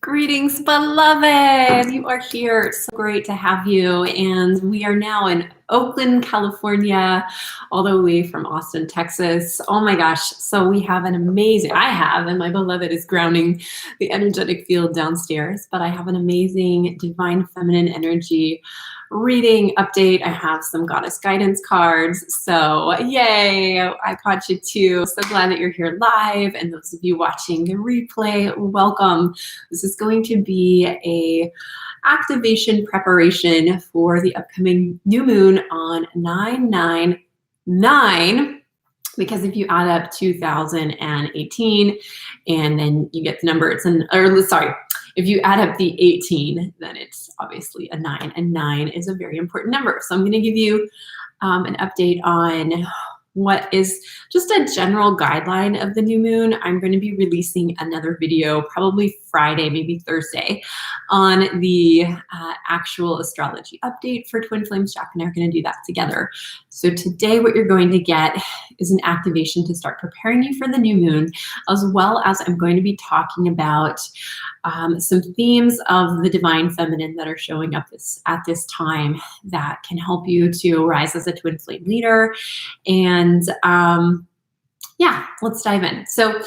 Greetings, beloved. You are here. It's so great to have you. And we are now in Oakland, California, all the way from Austin, Texas. Oh my gosh. So we have an amazing, and my beloved is grounding the energetic field downstairs, but I have an amazing divine feminine energy reading update. I have some goddess guidance cards. So yay, I caught you too. So glad that you're here live. And those of you watching the replay, welcome. This is going to be a activation preparation for the upcoming new moon on 9/9/9, because if you add up 2018 and then you get the number, if you add up the 18, then it's obviously a 9, and 9 is a very important number. So I'm going to give you an update on what is just a general guideline of the new moon. I'm going to be releasing another video probably Friday, maybe Thursday, on the actual astrology update for Twin Flames. Jack and I are going to do that together. So today what you're going to get is an activation to start preparing you for the new moon, as well as I'm going to be talking about some themes of the divine feminine that are showing up at this time that can help you to rise as a twin flame leader. And yeah, let's dive in. So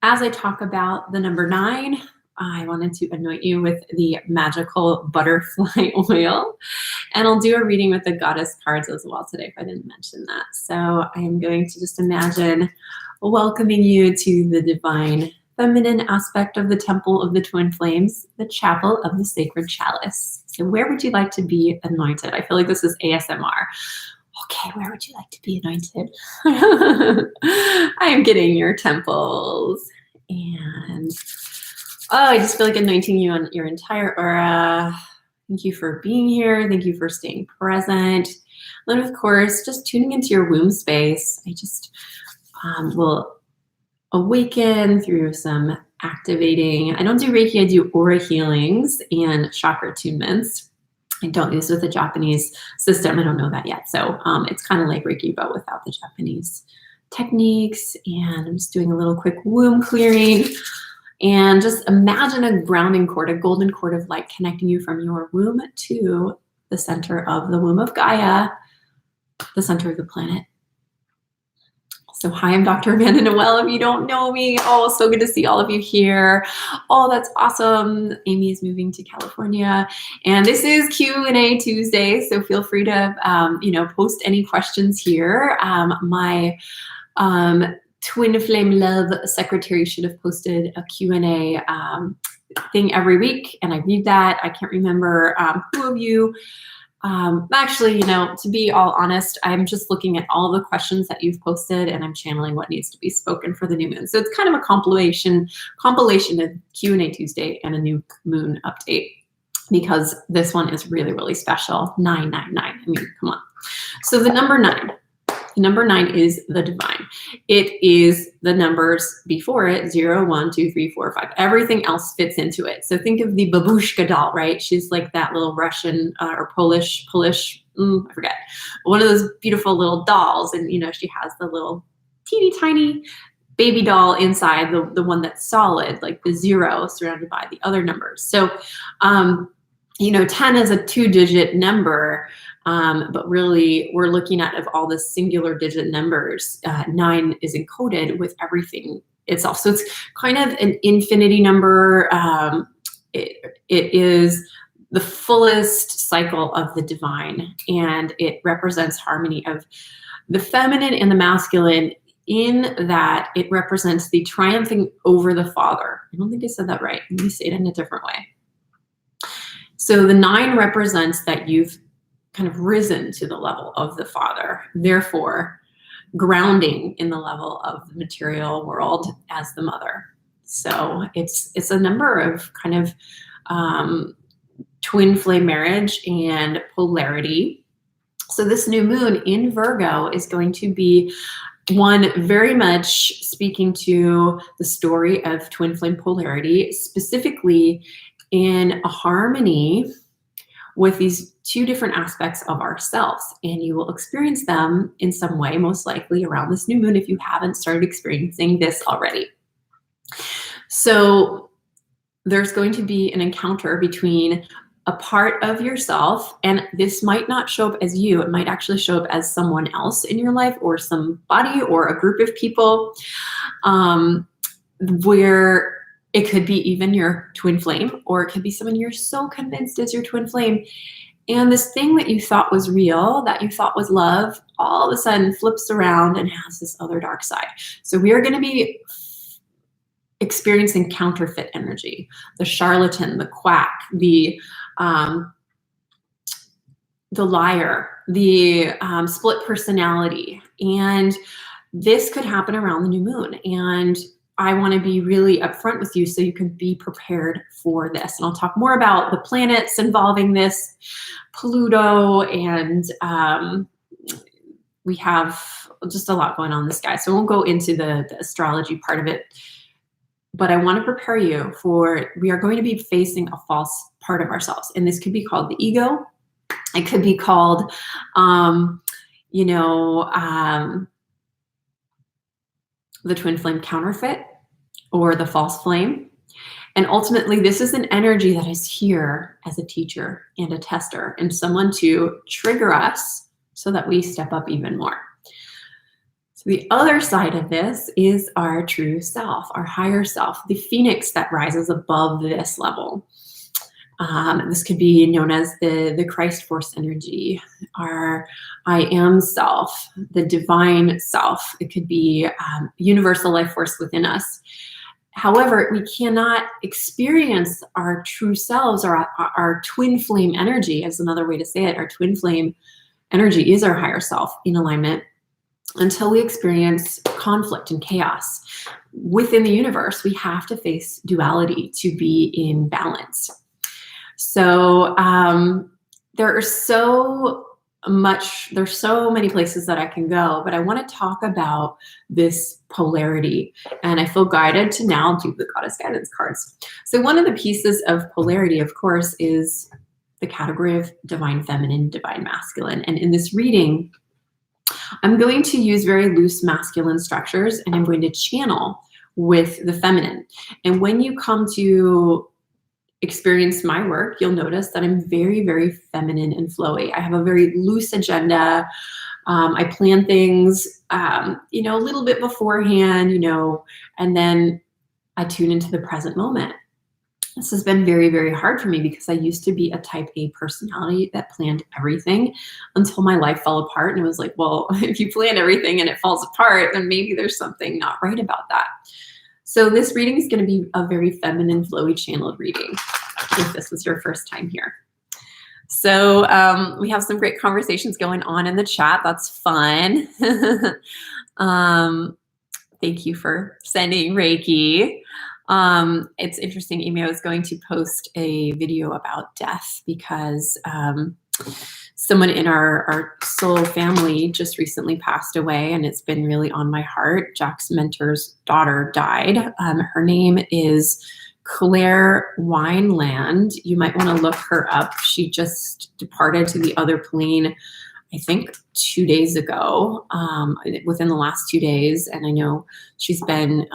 as I talk about the number 9, I wanted to anoint you with the magical butterfly oil, and I'll do a reading with the goddess cards as well today if I didn't mention that. So I am going to just imagine welcoming you to the divine feminine aspect of the temple of the twin flames, the chapel of the sacred chalice. So where would you like to be anointed? I feel like this is ASMR. Okay, where would you like to be anointed? I am getting your temples, and I just feel like anointing you on your entire aura. Thank you for being here. Thank you for staying present. And then, of course, just tuning into your womb space. I just will awaken through some activating. I don't do Reiki, I do aura healings and chakra attunements. I don't use with the Japanese system. I don't know that yet. So it's kind of like Reiki, but without the Japanese techniques. And I'm just doing a little quick womb clearing. And just imagine a grounding cord, a golden cord of light connecting you from your womb to the center of the womb of Gaia, the center of the planet. So hi, I'm Dr. Amanda Noel. If you don't know me, so good to see all of you here. Oh, that's awesome. Amy is moving to California, and this is Q&A Tuesday. So feel free to, post any questions here. My Twin Flame Love secretary should have posted a Q&A thing every week, and I read that. I can't remember who of you. Actually, to be all honest, I'm just looking at all the questions that you've posted, and I'm channeling what needs to be spoken for the new moon. So it's kind of a compilation of Q&A Tuesday and a new moon update, because this one is really, really special. 999. I mean, come on. So the number 9. Number 9 is the divine. It is the numbers before it, 0, 1, 2, 3, 4, 5. Everything else fits into it. So think of the babushka doll, right? She's like that little Russian or Polish, I forget. One of those beautiful little dolls. And, she has the little teeny tiny baby doll inside, the one that's solid, like the 0 surrounded by the other numbers. So, 10 is a 2-digit number. But really, we're looking at, of all the singular digit numbers, 9 is encoded with everything itself. So it's kind of an infinity number. It is the fullest cycle of the divine, and it represents harmony of the feminine and the masculine, in that it represents the triumphing over the father. I don't think I said that right. Let me say it in a different way. So the 9 represents that you've kind of risen to the level of the father, therefore grounding in the level of the material world as the mother. So it's a number of kind of twin flame marriage and polarity. So this new moon in Virgo is going to be one very much speaking to the story of twin flame polarity, specifically in a harmony with these 2 different aspects of ourselves. And you will experience them in some way, most likely around this new moon, if you haven't started experiencing this already. So there's going to be an encounter between a part of yourself, and this might not show up as you, it might actually show up as someone else in your life or somebody or a group of people, where it could be even your twin flame, or it could be someone you're so convinced is your twin flame. And this thing that you thought was real, that you thought was love, all of a sudden flips around and has this other dark side. So we are going to be experiencing counterfeit energy, the charlatan, the quack, the liar, the split personality. And this could happen around the new moon. And I want to be really upfront with you so you can be prepared for this. And I'll talk more about the planets involving this, Pluto, and we have just a lot going on in the sky. So I won't go into the astrology part of it, but I want to prepare you for, we are going to be facing a false part of ourselves. And this could be called the ego. It could be called, the twin flame counterfeit or the false flame. And ultimately, this is an energy that is here as a teacher and a tester and someone to trigger us so that we step up even more. So the other side of this is our true self, our higher self, the phoenix that rises above this level. This could be known as the Christ force energy, our I am self, the divine self. It could be universal life force within us. However, we cannot experience our true selves or our twin flame energy, as another way to say it. Our twin flame energy is our higher self in alignment until we experience conflict and chaos. Within the universe, we have to face duality to be in balance. So there's so many places that I can go, but I want to talk about this polarity, and I feel guided to now do the goddess guidance cards. So one of the pieces of polarity, of course, is the category of divine feminine, divine masculine. And in this reading, I'm going to use very loose masculine structures, and I'm going to channel with the feminine. And when you come to experience my work, you'll notice that I'm very, very feminine and flowy. I have a very loose agenda. I plan things, a little bit beforehand, and then I tune into the present moment. This has been very, very hard for me because I used to be a type A personality that planned everything until my life fell apart. And it was like, well, if you plan everything and it falls apart, then maybe there's something not right about that. So this reading is going to be a very feminine, flowy channeled reading, if this was your first time here. So we have some great conversations going on in the chat. That's fun. Thank you for sending Reiki. It's interesting, Amy, I was going to post a video about death because someone in our soul family just recently passed away, and it's been really on my heart. Jack's mentor's daughter died. Her name is Claire Wineland. You might want to look her up. She just departed to the other plane, I think 2 days ago, within the last 2 days. And I know she's been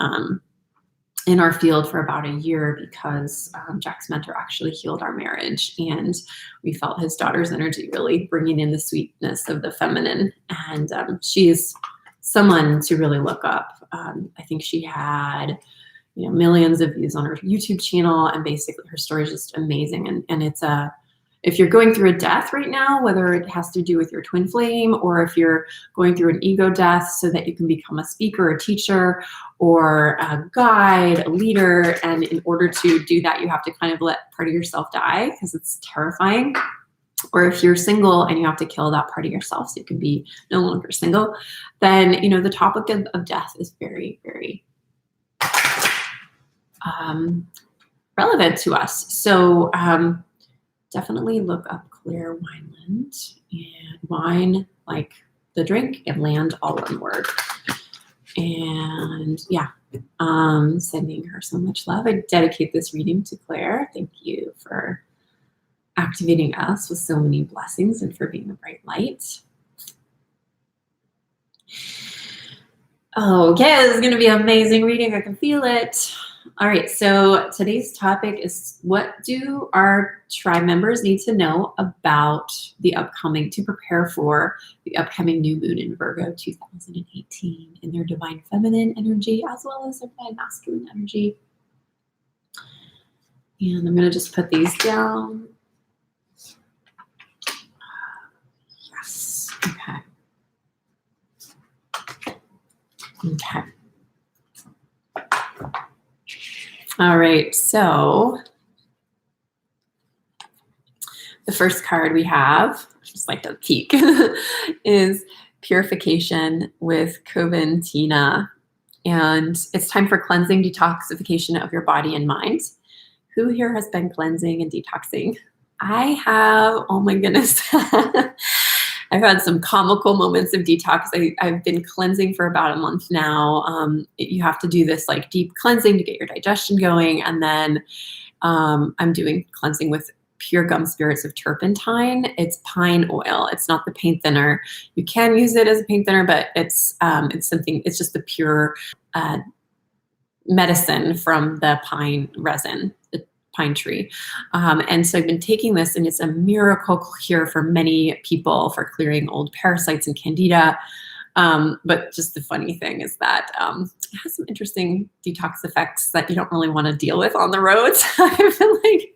in our field for about a year because Jack's mentor actually healed our marriage, and we felt his daughter's energy really bringing in the sweetness of the feminine. And she is someone to really look up. I think she had millions of views on her YouTube channel, and basically her story is just amazing. And it's if you're going through a death right now, whether it has to do with your twin flame or if you're going through an ego death so that you can become a speaker, a teacher, or a guide, a leader, and in order to do that, you have to kind of let part of yourself die because it's terrifying. Or if you're single and you have to kill that part of yourself so you can be no longer single, then the topic of death is very, very relevant to us. So definitely look up Claire Wineland, and wine like the drink and land all one word. And yeah, sending her so much love. I dedicate this reading to Claire. Thank you for activating us with so many blessings and for being a bright light. Oh, yeah, this is going to be an amazing reading. I can feel it. All right, so today's topic is, what do our tribe members need to know about to prepare for the upcoming new moon in Virgo 2018 in their divine feminine energy as well as their divine masculine energy. And I'm going to just put these down. Yes, okay. Okay. All right, so the first card we have, just like to peek, is Purification with Coventina. And it's time for cleansing, detoxification of your body and mind. Who here has been cleansing and detoxing? I have, oh my goodness. I've had some comical moments of detox. I've been cleansing for about a month now. You have to do this like deep cleansing to get your digestion going. And then I'm doing cleansing with pure gum spirits of turpentine. It's pine oil. It's not the paint thinner. You can use it as a paint thinner, but it's just the pure medicine from the pine resin, the pine tree. And so I've been taking this, and it's a miracle cure for many people for clearing old parasites and candida. But just the funny thing is that it has some interesting detox effects that you don't really want to deal with on the roads. I've been like,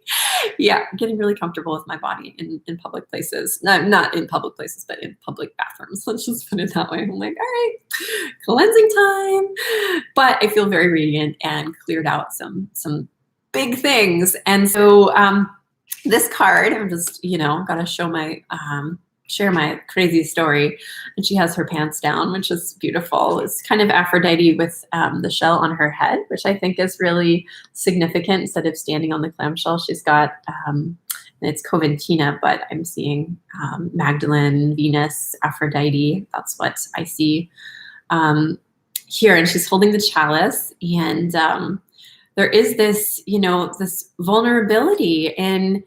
getting really comfortable with my body in public places. No, not in public places, but in public bathrooms. Let's just put it that way. I'm like, all right, cleansing time. But I feel very radiant and cleared out some big things. And so this card, I'm just, got to show share my crazy story. And she has her pants down, which is beautiful. It's kind of Aphrodite with the shell on her head, which I think is really significant. Instead of standing on the clamshell, she's got, it's Coventina, but I'm seeing Magdalene, Venus, Aphrodite. That's what I see here. And she's holding the chalice. And there is this, this vulnerability in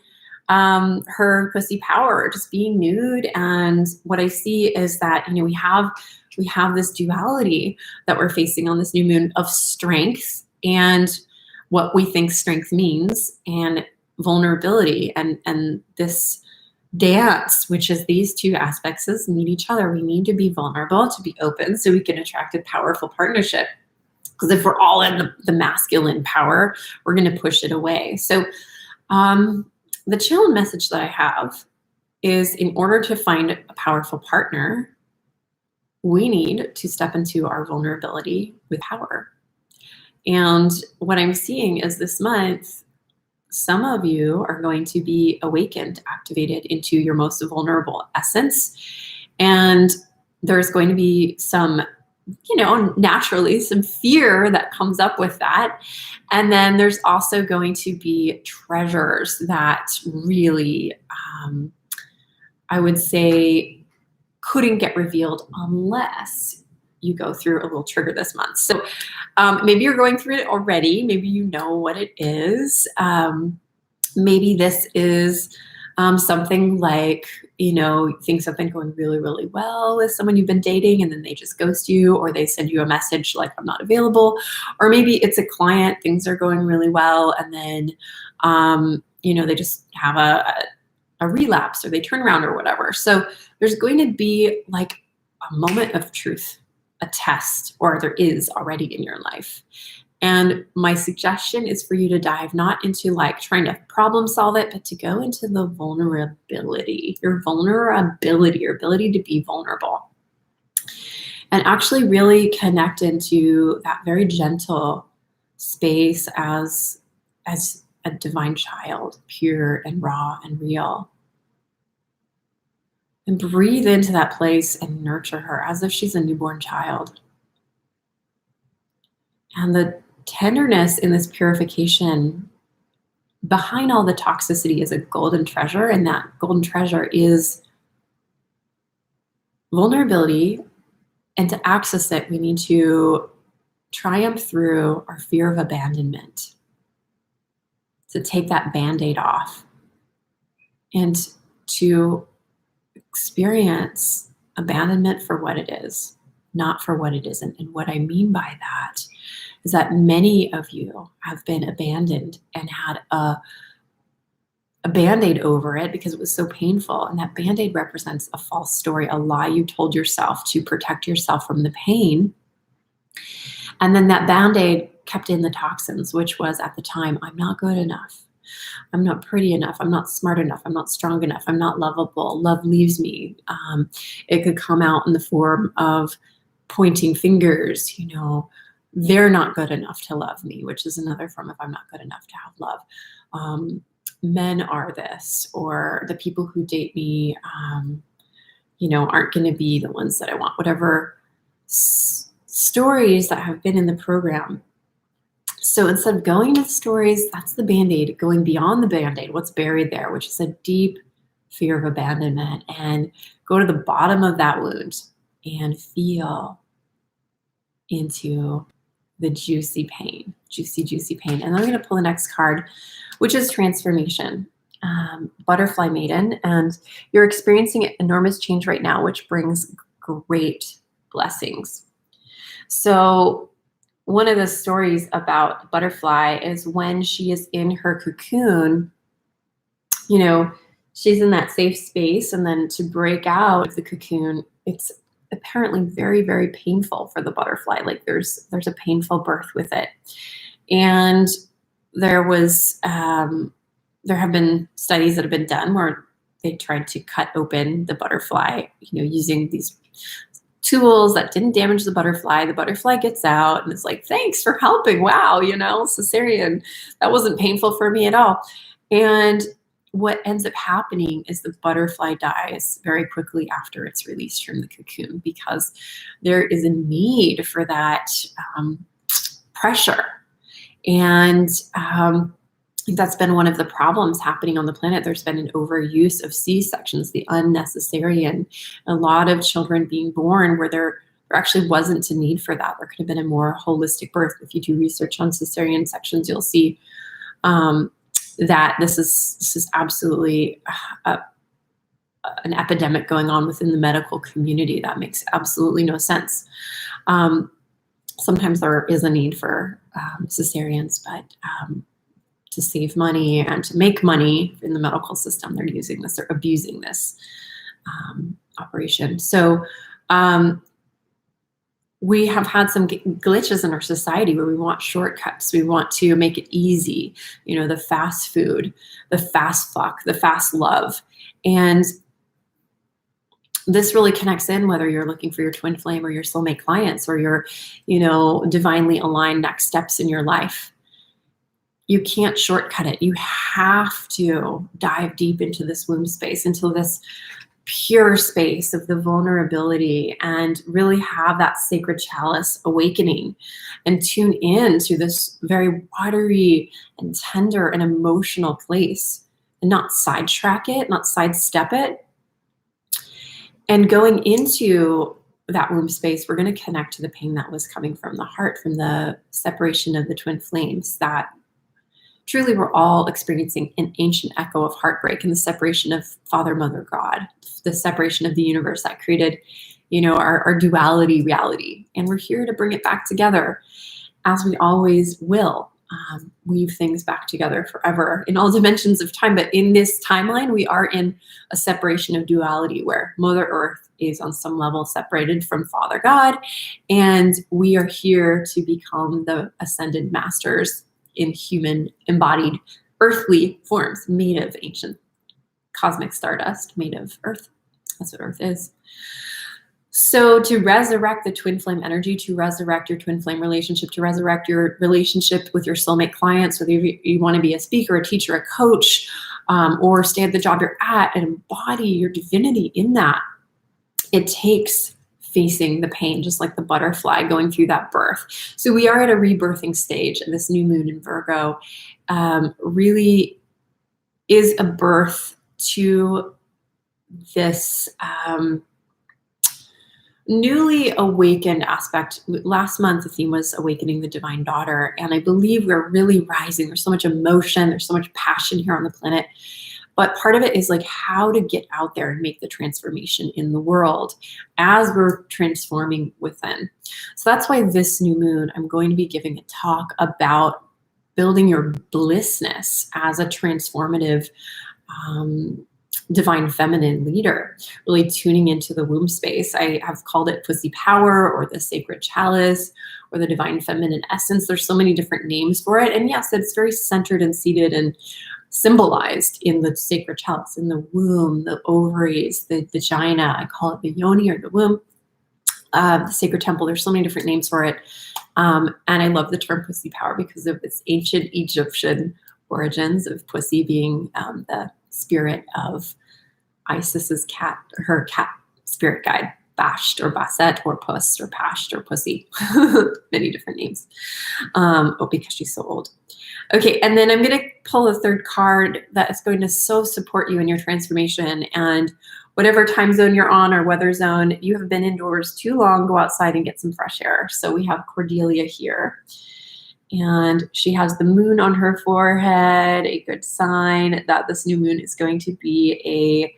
her pussy power, just being nude. And what I see is that, we have this duality that we're facing on this new moon of strength and what we think strength means, and vulnerability, and this dance, which is these two aspects need each other. We need to be vulnerable, to be open, so we can attract a powerful partnership. Because if we're all in the masculine power, we're going to push it away. So the challenge message that I have is, in order to find a powerful partner, we need to step into our vulnerability with power. And what I'm seeing is this month, some of you are going to be awakened, activated into your most vulnerable essence. And there's going to be some, naturally some fear that comes up with that. And then there's also going to be treasures that really, I would say, couldn't get revealed unless you go through a little trigger this month. So maybe you're going through it already. Maybe you know what it is. Maybe this is something like, things have been going really, really well with someone you've been dating, and then they just ghost you, or they send you a message like, I'm not available. Or maybe it's a client, things are going really well, and then, they just have a relapse, or they turn around, or whatever. So there's going to be like a moment of truth, a test, or there is already in your life. And my suggestion is for you to dive not into like trying to problem solve it, but to go into the vulnerability, your ability to be vulnerable, and actually really connect into that very gentle space as a divine child, pure and raw and real. And breathe into that place and nurture her as if she's a newborn child. And the tenderness in this purification, behind all the toxicity, is a golden treasure. And that golden treasure is vulnerability. And to access it, we need to triumph through our fear of abandonment. To take that Band-Aid off. And to experience abandonment for what it is, not for what it isn't. And what I mean by that is that many of you have been abandoned and had a Band-Aid over it because it was so painful. And that Band-Aid represents a false story, a lie you told yourself to protect yourself from the pain. And then that Band-Aid kept in the toxins, which was at the time, I'm not good enough. I'm not pretty enough. I'm not smart enough. I'm not strong enough. I'm not lovable. Love leaves me. It could come out in the form of pointing fingers, they're not good enough to love me, which is another form of I'm not good enough to have love. Men are this, or the people who date me, aren't going to be the ones that I want, whatever stories that have been in the program. So instead of going to the stories, that's the Band-Aid, going beyond the Band-Aid, what's buried there, which is a deep fear of abandonment, and go to the bottom of that wound and feel into the juicy pain, juicy pain. And then I'm going to pull the next card, which is transformation. Butterfly maiden, and you're experiencing enormous change right now, which brings great blessings. So one of the stories about butterfly is when she is in her cocoon, she's in that safe space, and then to break out of the cocoon, it's apparently very, very painful for the butterfly. Like there's a painful birth with it. And there have been studies that have been done where they tried to cut open the butterfly, using these tools that didn't damage the butterfly. The butterfly gets out and it's like, thanks for helping. Wow, cesarean, that wasn't painful for me at all. And what ends up happening is the butterfly dies very quickly after it's released from the cocoon, because there is a need for that pressure. And that's been one of the problems happening on the planet. There's been an overuse of C-sections, the unnecessary, and a lot of children being born where there actually wasn't a need for that. There could have been a more holistic birth. If you do research on cesarean sections, you'll see that this is absolutely an epidemic going on within the medical community. That makes absolutely no sense. Sometimes there is a need for cesareans, but to save money and to make money in the medical system, they're using this, they're abusing this operation. So we have had some glitches in our society where we want shortcuts. We want to make it easy, the fast food, the fast fuck, the fast love. And this really connects in whether you're looking for your twin flame or your soulmate clients or your, divinely aligned next steps in your life. You can't shortcut it. You have to dive deep into this womb space, into this pure space of the vulnerability, and really have that sacred chalice awakening and tune in to this very watery and tender and emotional place, and not sidetrack it, not sidestep it. And going into that womb space, we're going to connect to the pain that was coming from the heart, from the separation of the twin flames, that truly we're all experiencing an ancient echo of heartbreak, and the separation of Father, Mother, God, the separation of the universe that created, our duality reality. And we're here to bring it back together, as we always will. Weave things back together forever in all dimensions of time. But in this timeline, we are in a separation of duality where Mother Earth is on some level separated from Father God, and we are here to become the ascended masters in human embodied earthly forms, made of ancient cosmic stardust, made of earth. That's what earth is. So to resurrect the twin flame energy, to resurrect your twin flame relationship, to resurrect your relationship with your soulmate clients, whether you want to be a speaker, a teacher, a coach, or stay at the job you're at and embody your divinity in that, it takes facing the pain, just like the butterfly going through that birth. So we are at a rebirthing stage, and this new moon in Virgo really is a birth to this newly awakened aspect. Last month, the theme was awakening the divine daughter, and I believe we're really rising. There's so much emotion, there's so much passion here on the planet. But part of it is like how to get out there and make the transformation in the world as we're transforming within. So that's why this new moon, I'm going to be giving a talk about building your blissness as a transformative divine feminine leader, really tuning into the womb space. I have called it pussy power or the sacred chalice or the divine feminine essence. There's so many different names for it. And yes, it's very centered and seated and symbolized in the sacred chalice, in the womb, the ovaries, the vagina. I call it the yoni or the womb, the sacred temple. There's so many different names for it. And I love the term pussy power because of its ancient Egyptian origins of pussy being the spirit of Isis's cat, her cat spirit guide, Basht or Basset or Puss or Pasht or Pussy, many different names. Because she's so old. Okay, and then I'm going to pull a third card that is going to so support you in your transformation. And whatever time zone you're on or weather zone, you have been indoors too long, go outside and get some fresh air. So we have Cordelia here. And she has the moon on her forehead, a good sign that this new moon is going to be a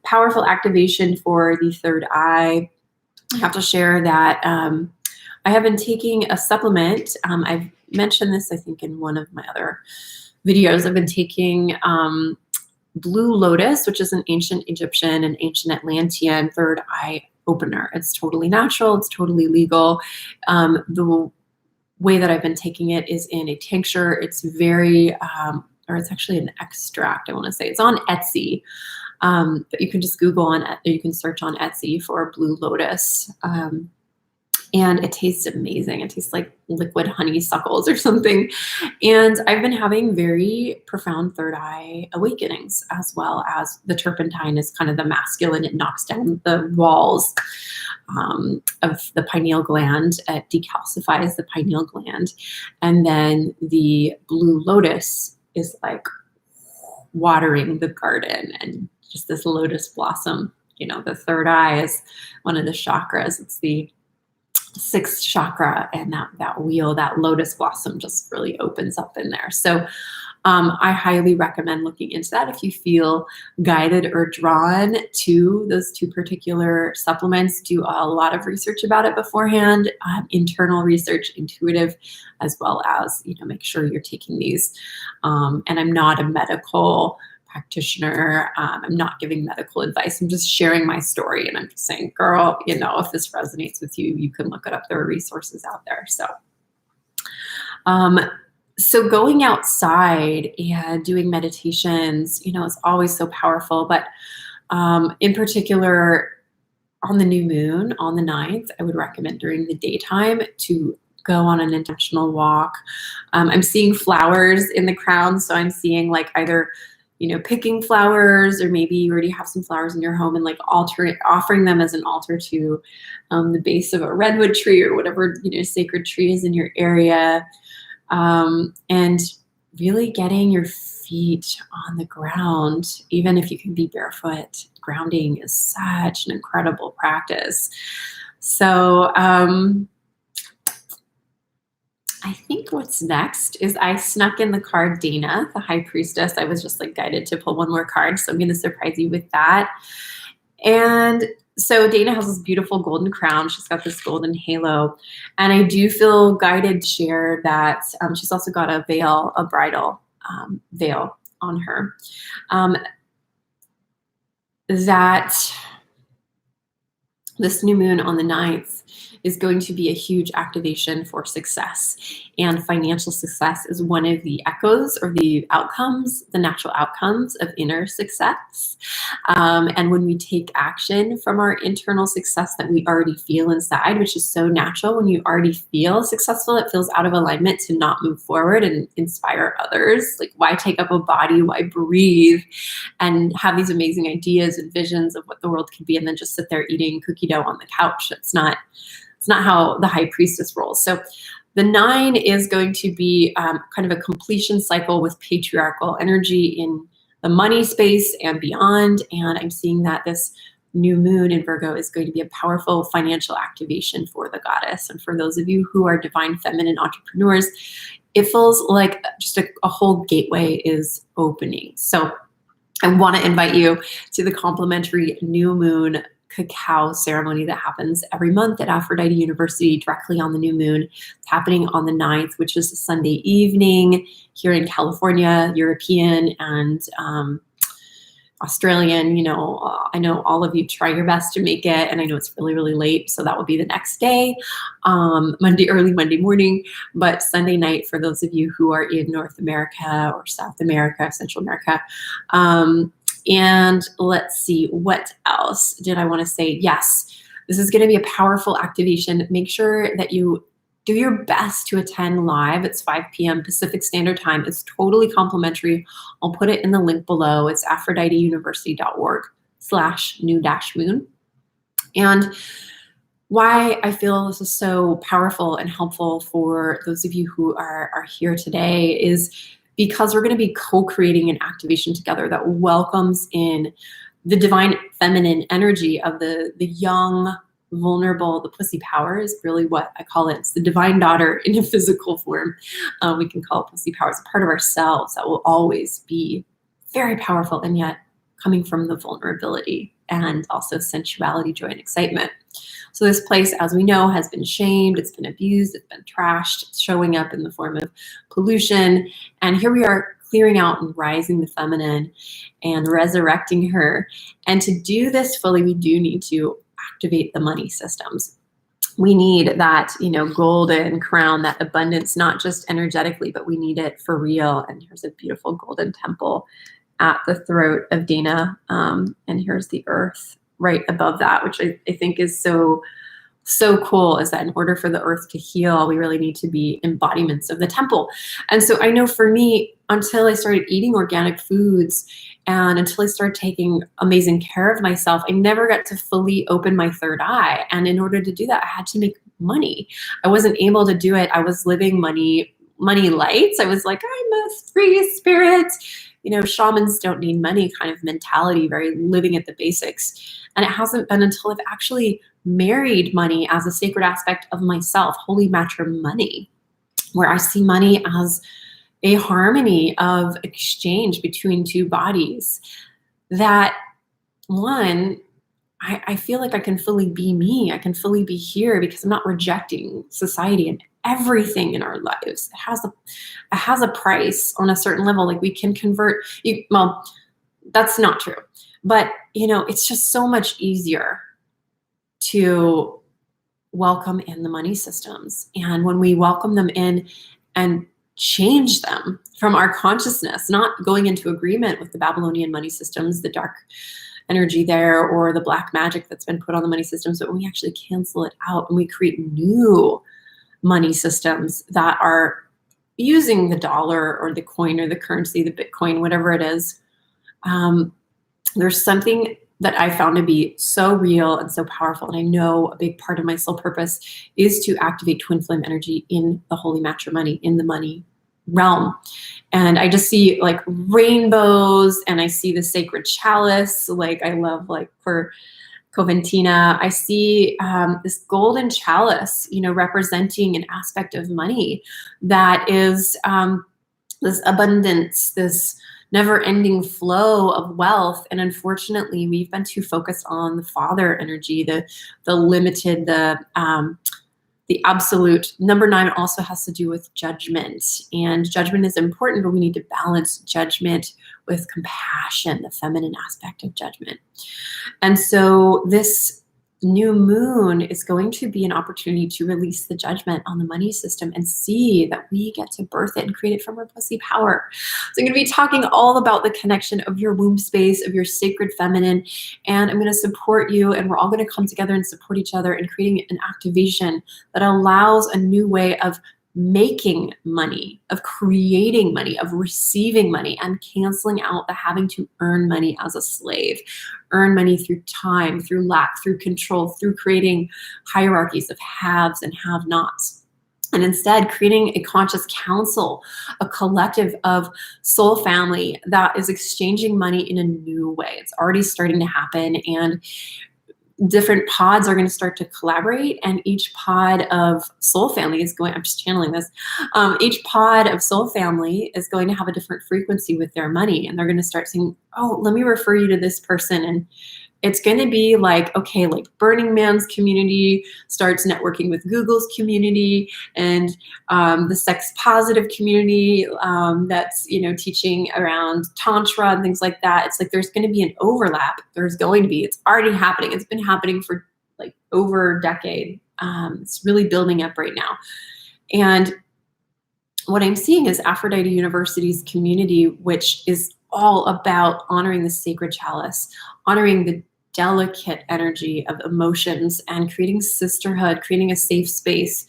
powerful activation for the third eye. I have to share that I have been taking a supplement. I've mentioned this, I think, in one of my other videos. I've been taking Blue Lotus, which is an ancient Egyptian and ancient Atlantean third eye opener. It's totally natural. It's totally legal. The way that I've been taking it is in a tincture. It's very, or it's actually an extract, I want to say. It's on Etsy, but you can just Google you can search on Etsy for Blue Lotus. And it tastes amazing. It tastes like liquid honeysuckles or something. And I've been having very profound third eye awakenings, as well as the turpentine is kind of the masculine. It knocks down the walls of the pineal gland. It decalcifies the pineal gland. And then the Blue Lotus is like watering the garden and just this lotus blossom. You know, the third eye is one of the chakras. It's the sixth chakra, and that wheel, that lotus blossom just really opens up in there. So I highly recommend looking into that if you feel guided or drawn to those two particular supplements. Do a lot of research about it beforehand, internal research, intuitive, as well as, make sure you're taking these. And I'm not a medical practitioner. I'm not giving medical advice. I'm just sharing my story. And I'm just saying, girl, if this resonates with you, you can look it up. There are resources out there. So going outside and doing meditations, is always so powerful. But in particular, on the new moon, on the 9th, I would recommend during the daytime to go on an intentional walk. I'm seeing flowers in the crown. So I'm seeing like either picking flowers, or maybe you already have some flowers in your home and like offering them as an altar to the base of a redwood tree or whatever, sacred tree is in your area. And really getting your feet on the ground, even if you can be barefoot. Grounding is such an incredible practice. So, I think what's next is I snuck in the card Dana, the high priestess. I was just like guided to pull one more card. So I'm going to surprise you with that. And so Dana has this beautiful golden crown. She's got this golden halo. And I do feel guided to share that she's also got a veil, a bridal veil on her. That this new moon on the 9th is going to be a huge activation for success. And financial success is one of the echoes or the outcomes, the natural outcomes of inner success. And when we take action from our internal success that we already feel inside, which is so natural, when you already feel successful, it feels out of alignment to not move forward and inspire others. Like, why take up a body? Why breathe and have these amazing ideas and visions of what the world could be, and then just sit there eating cookie dough on the couch? It's not how the high priestess rolls. So the 9 is going to be kind of a completion cycle with patriarchal energy in the money space and beyond. And I'm seeing that this new moon in Virgo is going to be a powerful financial activation for the goddess. And for those of you who are divine feminine entrepreneurs, it feels like just a whole gateway is opening. So I want to invite you to the complimentary new moon cacao ceremony that happens every month at Aphrodite University directly on the new moon. It's happening on the 9th, which is a Sunday evening here in California, European and Australian. I know all of you try your best to make it, and I know it's really, really late, so that will be the next day, early Monday morning, but Sunday night for those of you who are in North America or South America, Central America. And let's see, what else did I want to say? Yes, this is going to be a powerful activation. Make sure that you do your best to attend live. It's 5 p.m. Pacific Standard Time. It's totally complimentary. I'll put it in the link below. It's aphroditeuniversity.org/new-moon. And why I feel this is so powerful and helpful for those of you who are here today is because we're going to be co-creating an activation together that welcomes in the divine feminine energy of the young, vulnerable. The pussy power is really what I call it. It's the divine daughter in a physical form. We can call it pussy power. It's a part of ourselves that will always be very powerful, and yet coming from the vulnerability and also sensuality, joy, and excitement. So this place, as we know, has been shamed, it's been abused, it's been trashed, it's showing up in the form of pollution. And here we are clearing out and rising the feminine and resurrecting her. And to do this fully, we do need to activate the money systems. We need that, golden crown, that abundance, not just energetically, but we need it for real. And here's a beautiful golden temple at the throat of Dana. And here's the earth right above that, which I think is so cool, is that in order for the earth to heal, we really need to be embodiments of the temple. And so I know for me, until I started eating organic foods and until I started taking amazing care of myself, I never got to fully open my third eye. And in order to do that, I had to make money. I wasn't able to do it. I was living money lights. I was like, I'm a free spirit. Shamans don't need money kind of mentality, very living at the basics. And it hasn't been until I've actually married money as a sacred aspect of myself, holy matrimony, where I see money as a harmony of exchange between two bodies, that one, I feel like I can fully be me. I can fully be here because I'm not rejecting society and everything in our lives. It has a price on a certain level. Like we can convert. Well, that's not true. But, it's just so much easier to welcome in the money systems. And when we welcome them in and change them from our consciousness, not going into agreement with the Babylonian money systems, the dark energy there, or the black magic that's been put on the money systems, but when we actually cancel it out and we create new money systems that are using the dollar or the coin or the currency, the Bitcoin, whatever it is, there's something that I found to be so real and so powerful. And I know a big part of my soul purpose is to activate twin flame energy in the holy matrimony, in the money realm. And I just see like rainbows, and I see the sacred chalice. Like I love, like for Coventina, I see this golden chalice, representing an aspect of money that is this abundance, this never-ending flow of wealth. And unfortunately, we've been too focused on the father energy, the limited, the absolute. Number 9 also has to do with judgment. And judgment is important, but we need to balance judgment with compassion, the feminine aspect of judgment. And so this new moon is going to be an opportunity to release the judgment on the money system and see that we get to birth it and create it from our pussy power. So I'm going to be talking all about the connection of your womb space, of your sacred feminine, and I'm going to support you, and we're all going to come together and support each other in creating an activation that allows a new way of making money, of creating money, of receiving money, and canceling out the having to earn money as a slave. Earn money through time, through lack, through control, through creating hierarchies of haves and have-nots. And instead creating a conscious council, a collective of soul family that is exchanging money in a new way. It's already starting to happen. And different pods are going to start to collaborate, and each pod of soul family is going, I'm just channeling this, each pod of soul family is going to have a different frequency with their money, and they're going to start saying, oh, let me refer you to this person. And it's going to be like, okay, like Burning Man's community starts networking with Google's community, and the sex positive community that's, you know, teaching around Tantra and things like that. It's like there's going to be an overlap. There's going to be, it's already happening. It's been happening for like over a decade. It's really building up right now. And what I'm seeing is Aphrodite University's community, which is all about honoring the sacred chalice, honoring the delicate energy of emotions, and creating sisterhood, creating a safe space.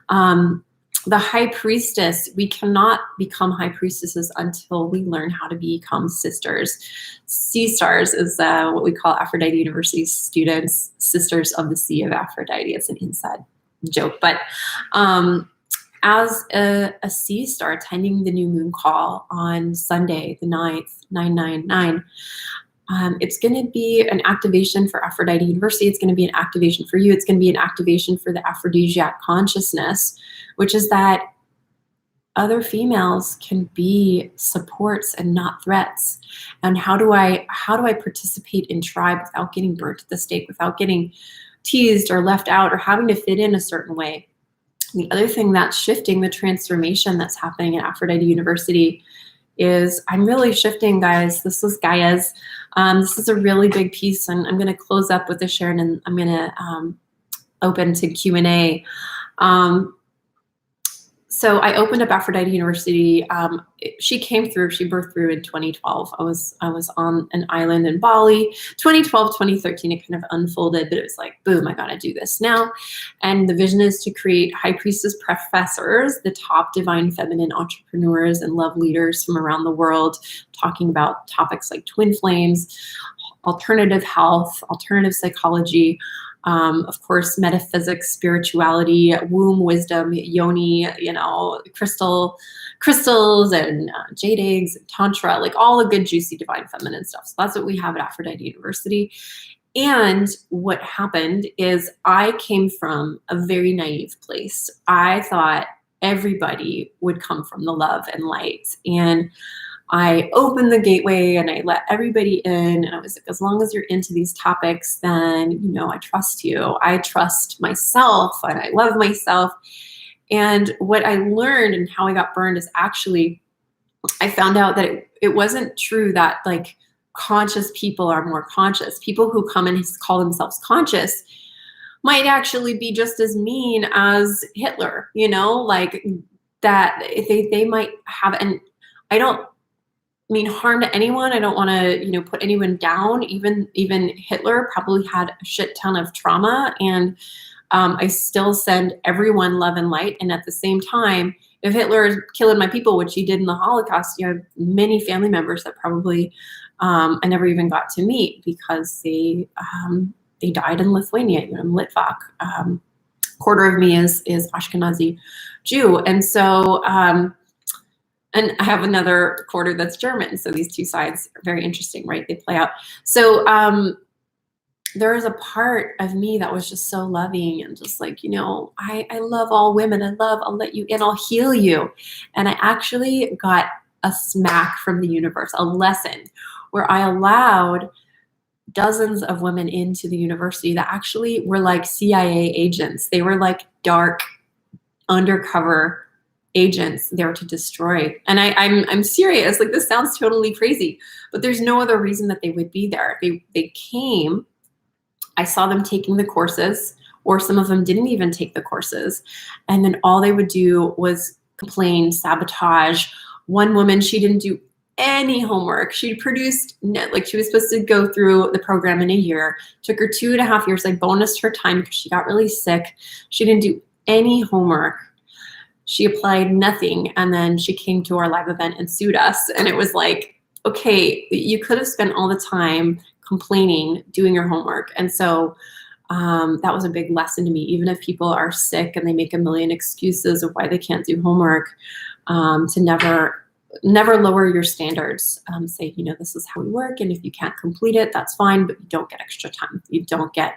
The high priestess, we cannot become high priestesses until we learn how to become sisters. Sea stars is what we call Aphrodite University students, sisters of the sea of Aphrodite. It's an inside joke. But as a sea star attending the new moon call on Sunday, the 9th, 999, it's going to be an activation for Aphrodite University. It's going to be an activation for you. It's going to be an activation for the aphrodisiac consciousness, which is that other females can be supports and not threats. And how do I participate in tribe without getting burnt at the stake, without getting teased or left out or having to fit in a certain way? The other thing that's shifting, the transformation that's happening at Aphrodite University, is I'm really shifting, guys. This is Gaia's. This is a really big piece, and I'm going to close up with this, Sharon, and I'm going to open to Q&A. So I opened up Aphrodite University. She came through, she birthed through in 2012. I was on an island in Bali. 2012, 2013, it kind of unfolded, but it was like, boom, I gotta do this now. And the vision is to create high priestess professors, the top divine feminine entrepreneurs and love leaders from around the world, talking about topics like twin flames, alternative health, alternative psychology, of course, metaphysics, spirituality, womb wisdom, yoni, you know, crystals and jade eggs, and tantra, like all the good, juicy, divine feminine stuff. So that's what we have at Aphrodite University. And what happened is I came from a very naive place. I thought everybody would come from the love and light. And I opened the gateway and I let everybody in. And I was like, as long as you're into these topics, then, you know, I trust you. I trust myself and I love myself. And what I learned and how I got burned is actually, I found out that it wasn't true that like conscious people are more conscious. People who come and call themselves conscious might actually be just as mean as Hitler, you know, like that they might have, and I don't mean harm to anyone. I don't want to, you know, put anyone down. Even Hitler probably had a shit ton of trauma, and I still send everyone love and light. And at the same time, if Hitler is killing my people, which he did in the Holocaust, you have many family members that probably I never even got to meet because they died in Lithuania. You know, I'm Litvak. Quarter of me is Ashkenazi Jew, and so. And I have another quarter that's German. So these two sides are very interesting, right? They play out. So there was a part of me that was just so loving and just like, you know, I love all women. I'll let you in, I'll heal you. And I actually got a smack from the universe, a lesson where I allowed dozens of women into the university that actually were like CIA agents. They were like dark, undercover agents there to destroy. And I'm serious. Like, this sounds totally crazy, but there's no other reason that they would be there. They came. I saw them taking the courses, or some of them didn't even take the courses, and then all they would do was complain, sabotage. One woman, she didn't do any homework. She produced, like, she was supposed to go through the program in a year. Took her 2.5 years. I bonused her time because she got really sick. She didn't do any homework. She applied nothing, and then she came to our live event and sued us. And it was like, okay, you could have spent all the time complaining, doing your homework. And so that was a big lesson to me. Even if people are sick and they make a million excuses of why they can't do homework, to never never lower your standards. Say, you know, this is how we work, and if you can't complete it, that's fine, but you don't get extra time. You don't get,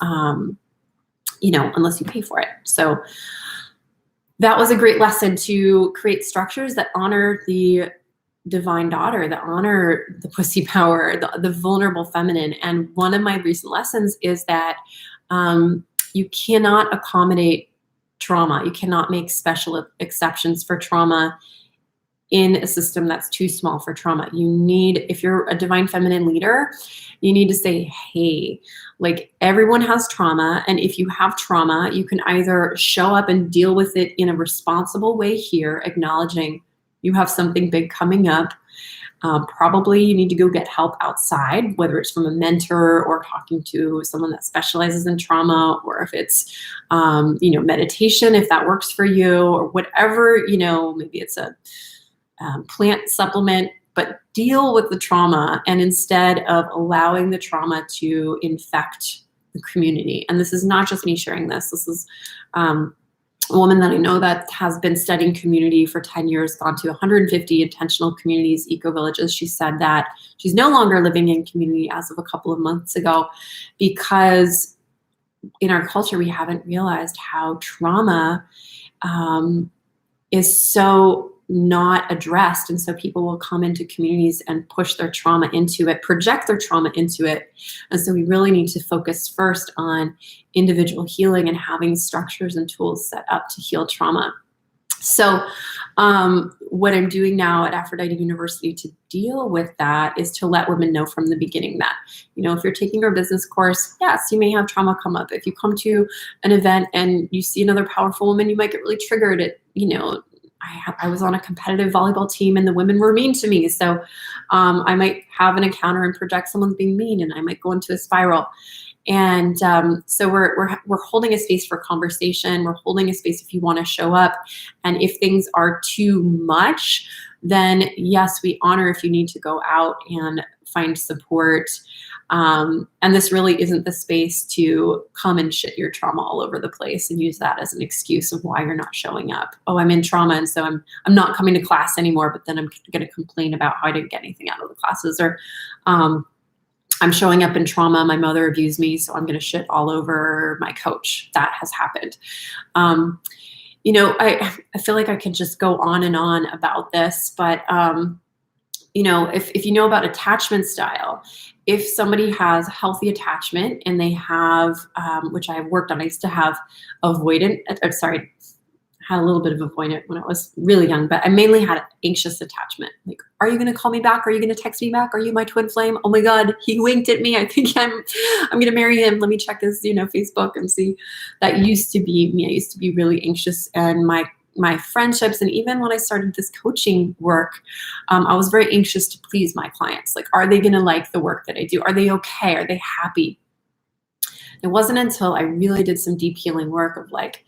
you know, unless you pay for it. So that was a great lesson, to create structures that honor the divine daughter, that honor the pussy power, the vulnerable feminine. And one of my recent lessons is that you cannot accommodate trauma. You cannot make special exceptions for trauma in a system that's too small for trauma. You need, if you're a divine feminine leader, you need to say, hey, like, everyone has trauma. And if you have trauma, you can either show up and deal with it in a responsible way here, acknowledging you have something big coming up. Probably you need to go get help outside, whether it's from a mentor or talking to someone that specializes in trauma, or if it's, you know, meditation, if that works for you, or whatever, you know, maybe it's a plant supplement, but deal with the trauma, and instead of allowing the trauma to infect the community. And this is not just me sharing this. This is a woman that I know that has been studying community for 10 years, gone to 150 intentional communities, eco-villages. She said that she's no longer living in community as of a couple of months ago, because in our culture, we haven't realized how trauma is so not addressed. And so people will come into communities and push their trauma into it, project their trauma into it. And so we really need to focus first on individual healing and having structures and tools set up to heal trauma. So what I'm doing now at Aphrodite University to deal with that is to let women know from the beginning that, you know, if you're taking our business course, yes, you may have trauma come up. If you come to an event and you see another powerful woman, you might get really triggered. It, you know, I was on a competitive volleyball team and the women were mean to me. So I might have an encounter and project someone's being mean, and I might go into a spiral. And so we're holding a space for conversation. We're holding a space if you want to show up. And if things are too much, then yes, we honor if you need to go out and find support. And this really isn't the space to come and shit your trauma all over the place and use that as an excuse of why you're not showing up. Oh, I'm in trauma, and so I'm not coming to class anymore, but then I'm going to complain about how I didn't get anything out of the classes. Or I'm showing up in trauma, my mother abused me, so I'm going to shit all over my coach. That has happened. You know, I feel like I could just go on and on about this, but you know, if you know about attachment style, if somebody has healthy attachment and they have, which I have worked on, I used to have avoidant, had a little bit of avoidant when I was really young, but I mainly had anxious attachment. Like, are you going to call me back? Are you going to text me back? Are you my twin flame? Oh my God, he winked at me. I think I'm going to marry him. Let me check his, you know, Facebook and see. That used to be me. I used to be really anxious, and my friendships, and even when I started this coaching work, I was very anxious to please my clients. Like, are they going to like the work that I do? Are they okay? Are they happy? It wasn't until I really did some deep healing work of like,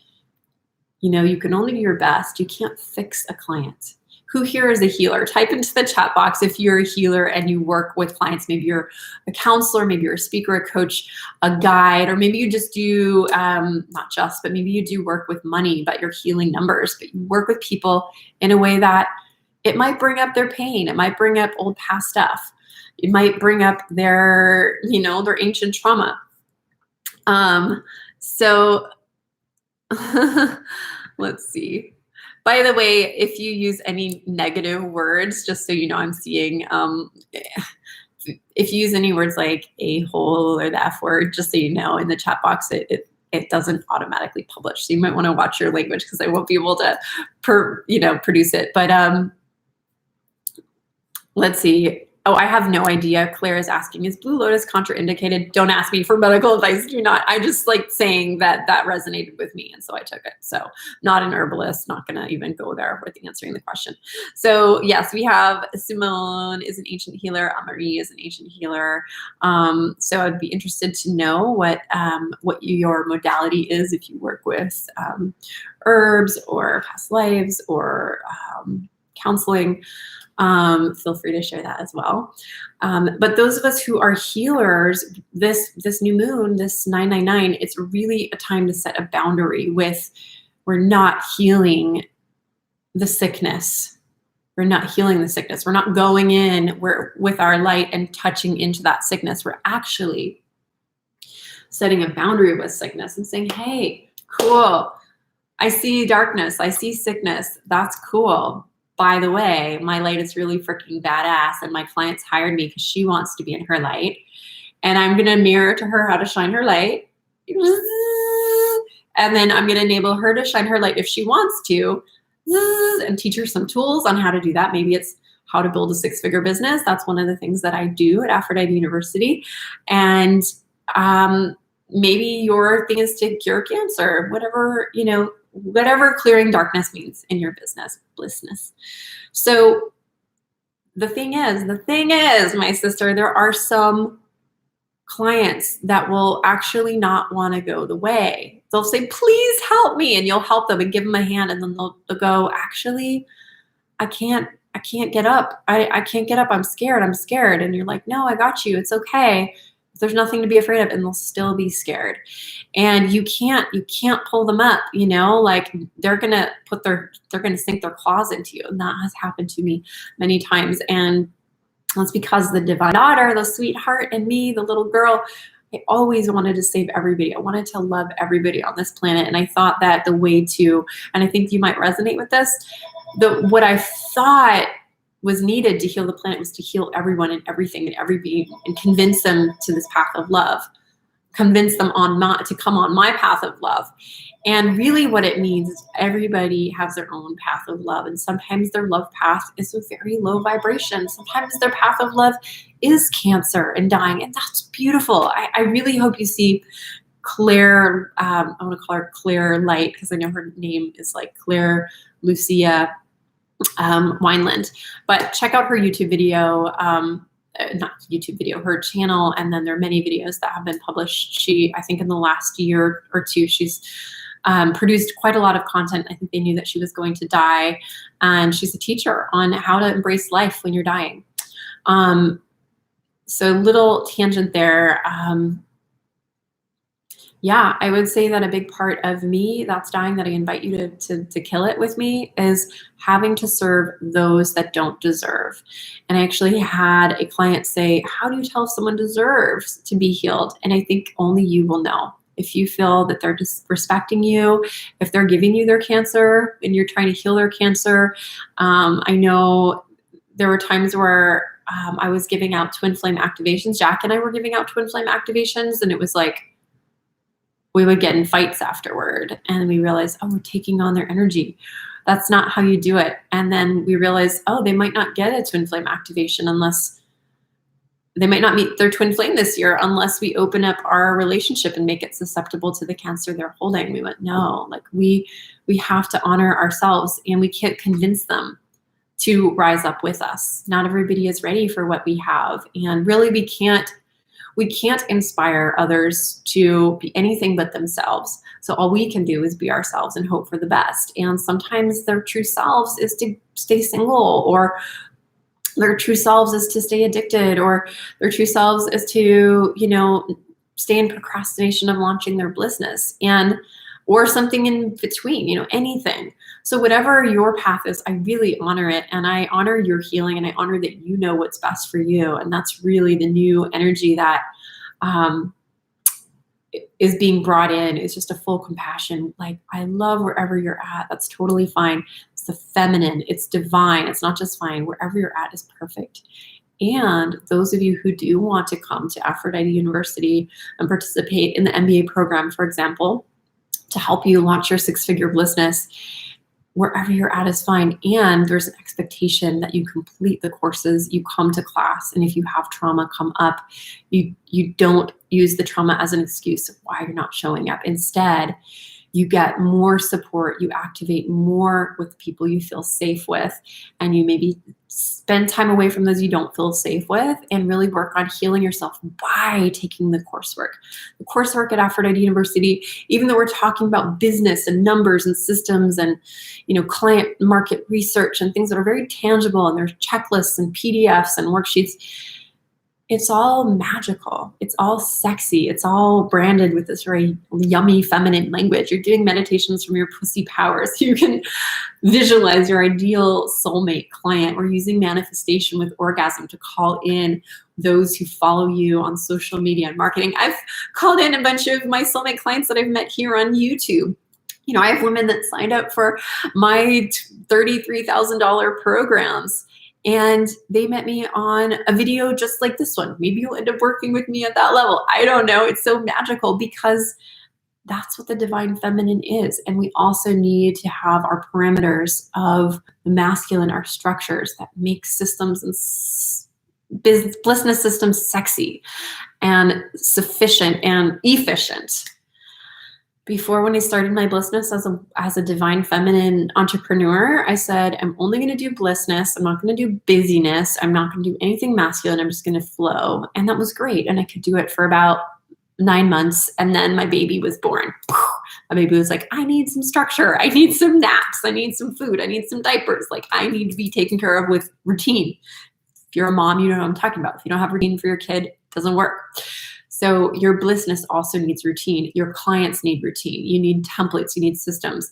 you know, you can only do your best. You can't fix a client. Who here is a healer? Type into the chat box if you're a healer and you work with clients. Maybe you're a counselor, maybe you're a speaker, a coach, a guide, or maybe you just do, not just, but maybe you do work with money, but you're healing numbers, but you work with people in a way that it might bring up their pain. It might bring up old past stuff. It might bring up their, you know, their ancient trauma. So let's see. By the way, if you use any negative words, just so you know, I'm seeing, if you use any words like a-hole or the F word, just so you know, in the chat box, it doesn't automatically publish. So you might want to watch your language, because I won't be able to, produce it. But let's see. Oh, I have no idea. Claire is asking, is Blue Lotus contraindicated? Don't ask me for medical advice. Do not. I just like saying that resonated with me, and so I took it. So not an herbalist, not going to even go there with answering the question. So yes, we have Simone is an ancient healer. Marie is an ancient healer. So I'd be interested to know what your modality is, if you work with herbs or past lives or counseling. Feel free to share that as well. But those of us who are healers, this new moon, this 999, it's really a time to set a boundary with, we're not healing the sickness. we're not healing the sickness. We're not going in with our light and touching into that sickness. We're actually setting a boundary with sickness and saying, hey, cool. I see darkness. I see sickness. That's cool. By the way, my light is really freaking badass, and my client's hired me because she wants to be in her light. And I'm going to mirror to her how to shine her light. And then I'm going to enable her to shine her light if she wants to, and teach her some tools on how to do that. Maybe it's how to build a 6-figure business. That's one of the things that I do at Aphrodite University. And maybe your thing is to cure cancer, whatever, whatever clearing darkness means in your business, blissness. So the thing is, my sister, there are some clients that will actually not want to go the way. They'll say, please help me. And you'll help them and give them a hand. And then they'll go, actually, I can't get up. I can't get up. I'm scared. And you're like, no, I got you. It's okay. There's nothing to be afraid of. And they'll still be scared. And you can't pull them up, like they're going to sink their claws into you. And that has happened to me many times. And that's because the divine daughter, the sweetheart in me, the little girl, I always wanted to save everybody. I wanted to love everybody on this planet. And I thought that the way to, and I think you might resonate with this, what I thought was needed to heal the planet was to heal everyone and everything and every being and convince them to this path of love, convince them to come on my path of love. And really what it means is everybody has their own path of love. And sometimes their love path is a very low vibration. Sometimes their path of love is cancer and dying. And that's beautiful. I really hope you see Claire, I want to call her Claire Light because I know her name is like Claire Lucia Wineland. But check out her YouTube video, not YouTube video, her channel. And then there are many videos that have been published. I think in the last year or two, she's produced quite a lot of content. I think they knew that she was going to die. And she's a teacher on how to embrace life when you're dying. So little tangent there. Yeah, I would say that a big part of me that's dying that I invite you to kill it with me is having to serve those that don't deserve. And I actually had a client say, how do you tell if someone deserves to be healed? And I think only you will know. If you feel that they're disrespecting you, if they're giving you their cancer and you're trying to heal their cancer. I know there were times where I was giving out twin flame activations. Jack and I were giving out twin flame activations, and it was like, we would get in fights afterward, and we realized, oh, we're taking on their energy. That's not how you do it. And then we realized, oh, they might not get a twin flame activation unless they might not meet their twin flame this year unless we open up our relationship and make it susceptible to the cancer they're holding. We went, no, like we have to honor ourselves, and we can't convince them to rise up with us. Not everybody is ready for what we have. And really we can't inspire others to be anything but themselves. So all we can do is be ourselves and hope for the best. And sometimes their true selves is to stay single, or their true selves is to stay addicted, or their true selves is to, stay in procrastination of launching their blissness, or something in between, anything. So whatever your path is, I really honor it, and I honor your healing, and I honor that you know what's best for you. And that's really the new energy that is being brought in. It's just a full compassion. Like, I love wherever you're at. That's totally fine. It's the feminine. It's divine. It's not just fine. Wherever you're at is perfect. And those of you who do want to come to Aphrodite University and participate in the MBA program, for example, to help you launch your 6-figure blissness, wherever you're at is fine. And there's an expectation that you complete the courses, you come to class, and if you have trauma come up, you don't use the trauma as an excuse of why you're not showing up. Instead, you get more support, you activate more with people you feel safe with, and you maybe spend time away from those you don't feel safe with, and really work on healing yourself by taking the coursework. The coursework at Aphrodite University, even though we're talking about business and numbers and systems and client market research and things that are very tangible, and there's checklists and PDFs and worksheets, it's all magical. It's all sexy. It's all branded with this very yummy feminine language. You're doing meditations from your pussy power so you can visualize your ideal soulmate client. We're using manifestation with orgasm to call in those who follow you on social media and marketing. I've called in a bunch of my soulmate clients that I've met here on YouTube. You know, I have women that signed up for my $33,000 programs, and they met me on a video just like this one. Maybe you'll end up working with me at that level. I don't know. It's so magical because that's what the divine feminine is. And we also need to have our parameters of the masculine, our structures that make systems and blissness systems sexy and sufficient and efficient. Before, when I started my blissness as a divine feminine entrepreneur, I said, I'm only going to do blissness. I'm not going to do busyness. I'm not going to do anything masculine. I'm just going to flow. And that was great. And I could do it for about 9 months. And then my baby was born. My baby was like, I need some structure. I need some naps. I need some food. I need some diapers. Like, I need to be taken care of with routine. If you're a mom, you know what I'm talking about. If you don't have routine for your kid, it doesn't work. So your blissness also needs routine. Your clients need routine. You need templates. You need systems.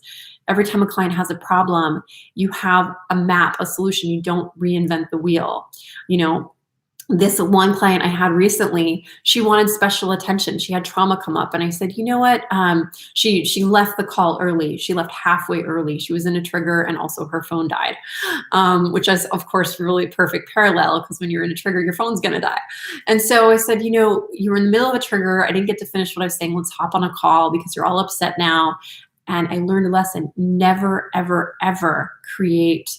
Every time a client has a problem, you have a map, a solution. You don't reinvent the wheel. You know, this one client I had recently, she wanted special attention. She had trauma come up. And I said, you know what? She left the call early. She left halfway early. She was in a trigger and also her phone died, which is, of course, really perfect parallel because when you're in a trigger, your phone's going to die. And so I said, you know, you were in the middle of a trigger. I didn't get to finish what I was saying. Let's hop on a call because you're all upset now. And I learned a lesson. Never, ever, ever create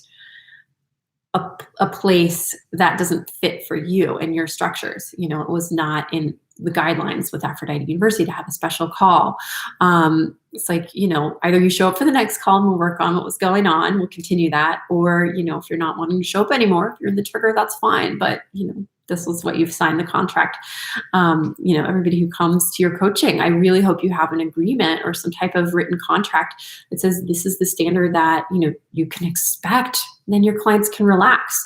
a place that doesn't fit for you and your structures. You know, it was not in the guidelines with Aphrodite University to have a special call. It's like, you know, either you show up for the next call and we'll work on what was going on. We'll continue that. Or, you know, if you're not wanting to show up anymore, if you're in the trigger, that's fine. But, you know, this was what you've signed the contract. You know, everybody who comes to your coaching, I really hope you have an agreement or some type of written contract that says this is the standard that, you know, you can expect. Then your clients can relax.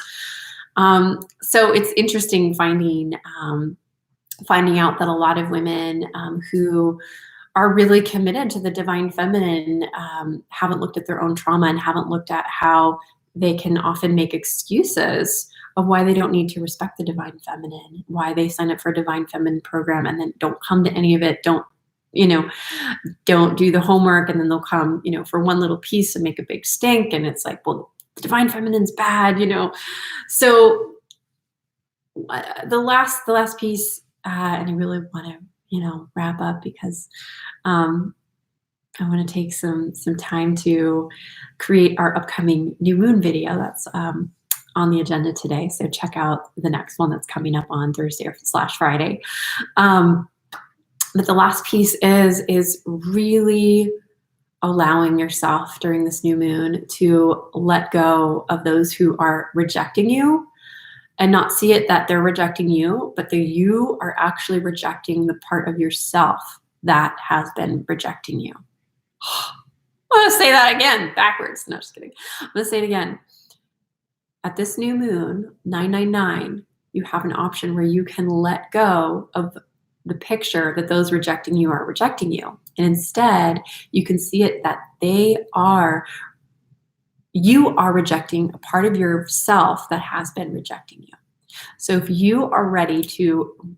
So it's interesting finding out that a lot of women who are really committed to the divine feminine haven't looked at their own trauma and haven't looked at how they can often make excuses of why they don't need to respect the divine feminine, why they sign up for a divine feminine program and then don't come to any of it, don't do the homework, and then they'll come, you know, for one little piece and make a big stink. And it's like, well, the divine feminine's bad, you know. So the last piece, and I really want to, you know, wrap up because I want to take some time to create our upcoming new moon video that's on the agenda today. So check out the next one that's coming up on Thursday/Friday. But the last piece is really allowing yourself during this new moon to let go of those who are rejecting you and not see it that they're rejecting you, but that you are actually rejecting the part of yourself that has been rejecting you. I'm going to say that again, backwards. No, just kidding. I'm going to say it again. At this new moon, 999, you have an option where you can let go of the picture that those rejecting you are rejecting you. And instead, you can see it that you are rejecting a part of yourself that has been rejecting you. So if you are ready to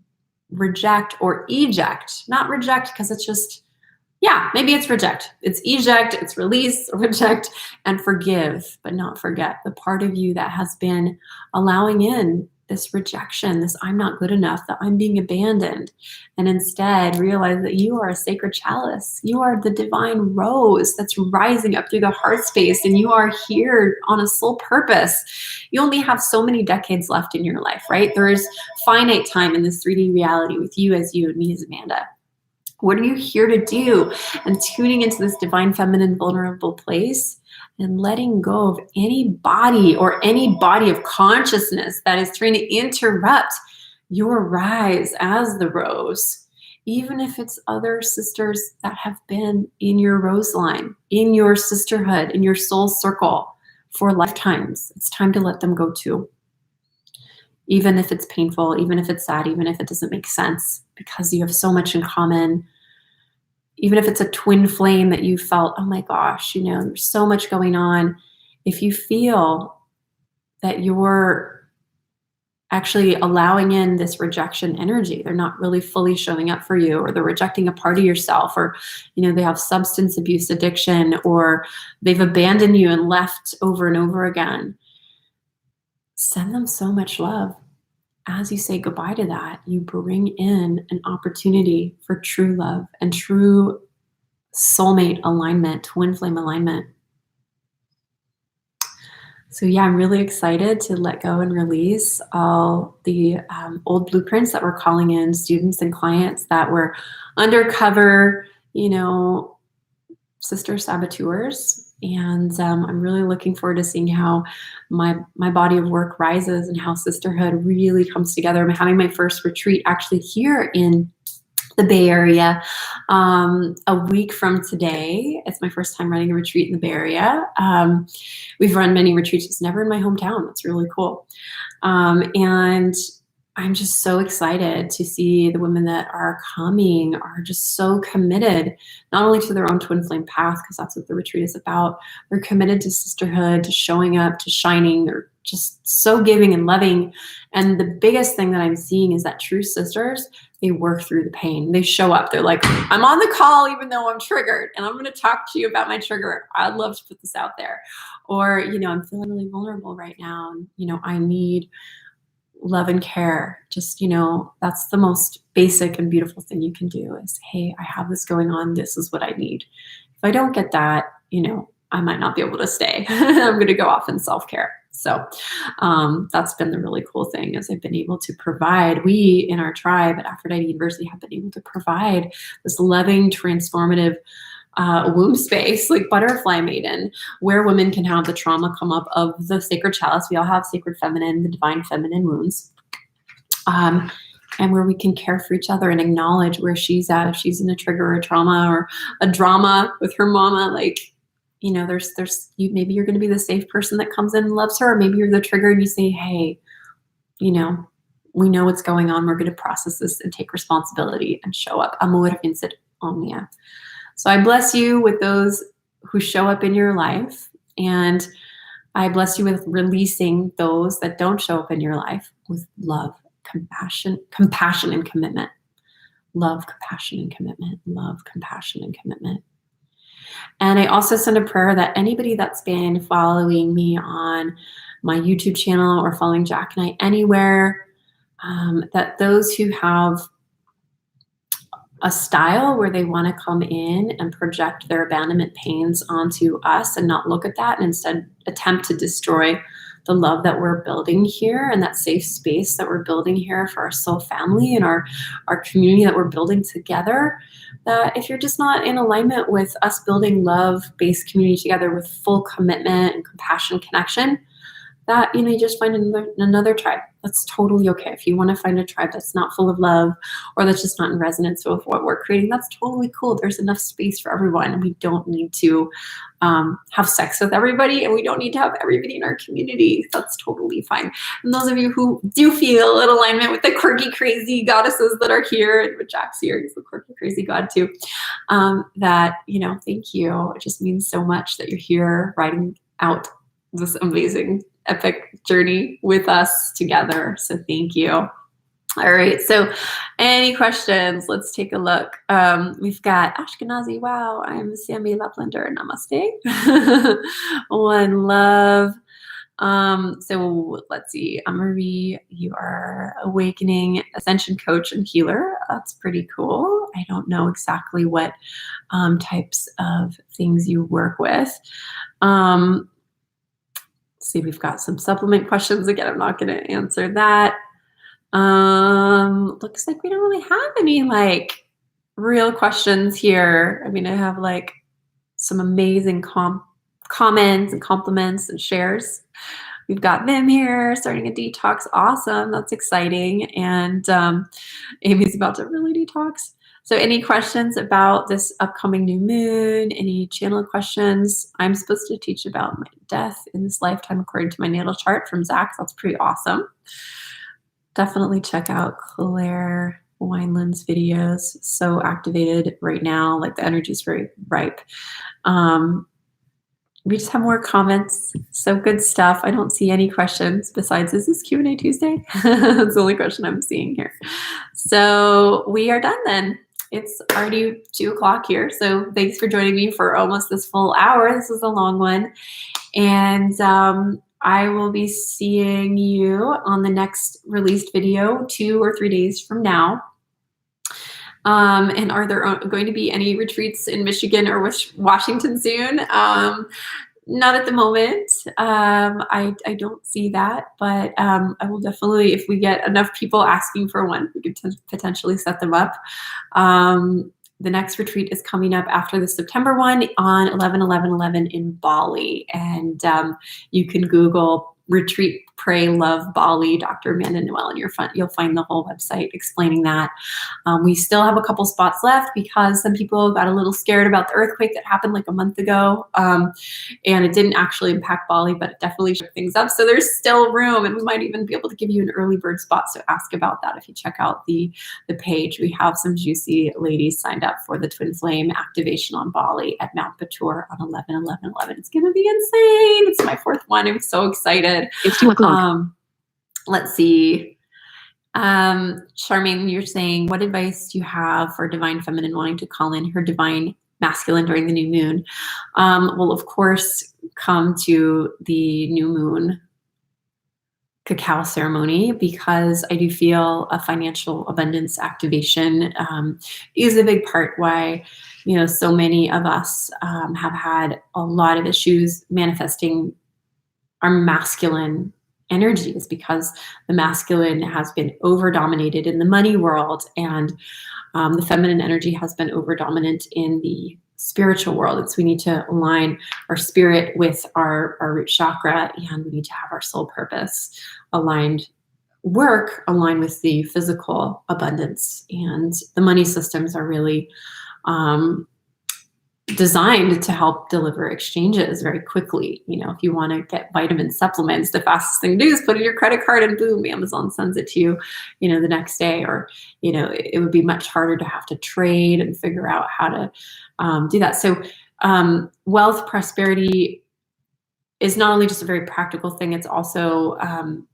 reject or eject, not reject because it's just, yeah, maybe it's reject. It's eject, it's release, reject, and forgive, but not forget the part of you that has been allowing in this rejection, this I'm not good enough, that I'm being abandoned, and instead realize that you are a sacred chalice. You are the divine rose that's rising up through the heart space, and you are here on a soul purpose. You only have so many decades left in your life, right? There is finite time in this 3D reality with you as you and me as Amanda. What are you here to do? And tuning into this divine feminine vulnerable place and letting go of any body or any body of consciousness that is trying to interrupt your rise as the rose, even if it's other sisters that have been in your rose line, in your sisterhood, in your soul circle for lifetimes. It's time to let them go too. even if it's painful, even if it's sad, even if it doesn't make sense, because you have so much in common. Even if it's a twin flame that you felt, oh my gosh, there's so much going on. If you feel that you're actually allowing in this rejection energy, they're not really fully showing up for you, or they're rejecting a part of yourself, or they have substance abuse addiction, or they've abandoned you and left over and over again, send them so much love. As you say goodbye to that, you bring in an opportunity for true love and true soulmate alignment, twin flame alignment. So yeah, I'm really excited to let go and release all the old blueprints that were calling in students and clients that were undercover, sister saboteurs. And I'm really looking forward to seeing how my body of work rises and how sisterhood really comes together. I'm having my first retreat actually here in the Bay Area a week from today. It's my first time running a retreat in the Bay Area. We've run many retreats, just never in my hometown. That's really cool. And I'm just so excited to see the women that are coming are just so committed, not only to their own twin flame path, because that's what the retreat is about. They're committed to sisterhood, to showing up, to shining. They're just so giving and loving. And the biggest thing that I'm seeing is that true sisters, they work through the pain. They show up. They're like, I'm on the call even though I'm triggered, and I'm going to talk to you about my trigger. I'd love to put this out there. Or, I'm feeling really vulnerable right now. And, I need love and care. Just, that's the most basic and beautiful thing you can do is, hey, I have this going on. This is what I need. If I don't get that, I might not be able to stay. I'm going to go off in self-care. So that's been the really cool thing, is I've been able to provide, we in our tribe at Aphrodite University have been able to provide this loving, transformative womb space, like Butterfly Maiden, where women can have the trauma come up of the sacred chalice. We all have sacred feminine, the divine feminine wounds. And where we can care for each other and acknowledge where she's at, if she's in a trigger or a trauma or a drama with her mama, like, maybe you're going to be the safe person that comes in and loves her, or maybe you're the trigger and you say, hey, we know what's going on. We're going to process this and take responsibility and show up. Amor vincit omnia. So I bless you with those who show up in your life, and I bless you with releasing those that don't show up in your life with love, compassion and commitment. Love, compassion, and commitment. Love, compassion, and commitment. And I also send a prayer that anybody that's been following me on my YouTube channel or following Jack and I anywhere, that those who have a style where they want to come in and project their abandonment pains onto us and not look at that, and instead attempt to destroy the love that we're building here and that safe space that we're building here for our soul family and our community that we're building together, that if you're just not in alignment with us building love-based community together with full commitment and compassion connection, that, you just find another tribe. That's totally okay. If you want to find a tribe that's not full of love, or that's just not in resonance with what we're creating, that's totally cool. There's enough space for everyone, and we don't need to have sex with everybody, and we don't need to have everybody in our community. That's totally fine. And those of you who do feel in alignment with the quirky, crazy goddesses that are here, and with Jack's here, he's a quirky, crazy god too, that, thank you. It just means so much that you're here writing out this amazing epic journey with us together. So thank you. All right. So any questions? Let's take a look. We've got Ashkenazi. Wow. I'm Sammy Laplander. Namaste. One love. So let's see. Marie, you are awakening ascension coach and healer. That's pretty cool. I don't know exactly what types of things you work with. See, we've got some supplement questions. Again, I'm not going to answer that. Looks like we don't really have any real questions here. I mean, I have some amazing comments and compliments and shares. We've got Vim here starting a detox. Awesome. That's exciting. And Amy's about to really detox. So any questions about this upcoming new moon? Any channel questions? I'm supposed to teach about my death in this lifetime according to my natal chart from Zach. That's pretty awesome. Definitely check out Claire Wineland's videos. So activated right now, like the energy's very ripe. We just have more comments. So good stuff. I don't see any questions besides, is this Q&A Tuesday? That's the only question I'm seeing here. So we are done then. It's already 2 o'clock here. So thanks for joining me for almost this full hour. This was a long one. And I will be seeing you on the next released video 2 or 3 days from now. And are there going to be any retreats in Michigan or Washington soon? Not at the moment. I don't see that, but I will definitely, if we get enough people asking for one, we could potentially set them up. The next retreat is coming up after the September one on 11/11/11 in Bali. And you can Google Retreat, Pray, Love, Bali, Dr. Amanda Noel, and you'll find the whole website explaining that. We still have a couple spots left because some people got a little scared about the earthquake that happened like a month ago. And it didn't actually impact Bali, but it definitely shook things up. So there's still room, and we might even be able to give you an early bird spot. So ask about that if you check out the page. We have some juicy ladies signed up for the Twin Flame activation on Bali at Mount Batur on 11/11/11. It's going to be insane. It's my 4th one. I'm so excited. It's 2 o'clock. Let's see. Charmaine, you're saying, what advice do you have for divine feminine wanting to call in her divine masculine during the new moon? Well, of course, come to the new moon cacao ceremony, because I do feel a financial abundance activation is a big part why, so many of us have had a lot of issues manifesting our masculine energies, because the masculine has been over dominated in the money world, and the feminine energy has been over dominant in the spiritual world. And so we need to align our spirit with our root chakra, and we need to have our soul purpose aligned with the physical abundance. And the money systems are really designed to help deliver exchanges very quickly. If you want to get vitamin supplements, the fastest thing to do is put in your credit card and boom, Amazon sends it to you, the next day. Or, it would be much harder to have to trade and figure out how to do that. So wealth, prosperity is not only just a very practical thing, it's also,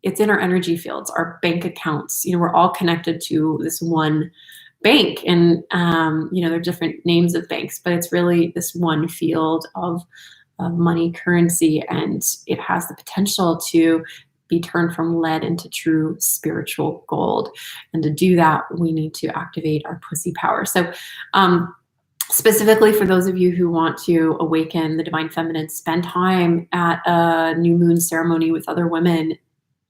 it's in our energy fields, our bank accounts. We're all connected to this one bank, and there are different names of banks, but it's really this one field of money, currency, and it has the potential to be turned from lead into true spiritual gold. And to do that, we need to activate our pussy power. So specifically for those of you who want to awaken the divine feminine, spend time at a new moon ceremony with other women,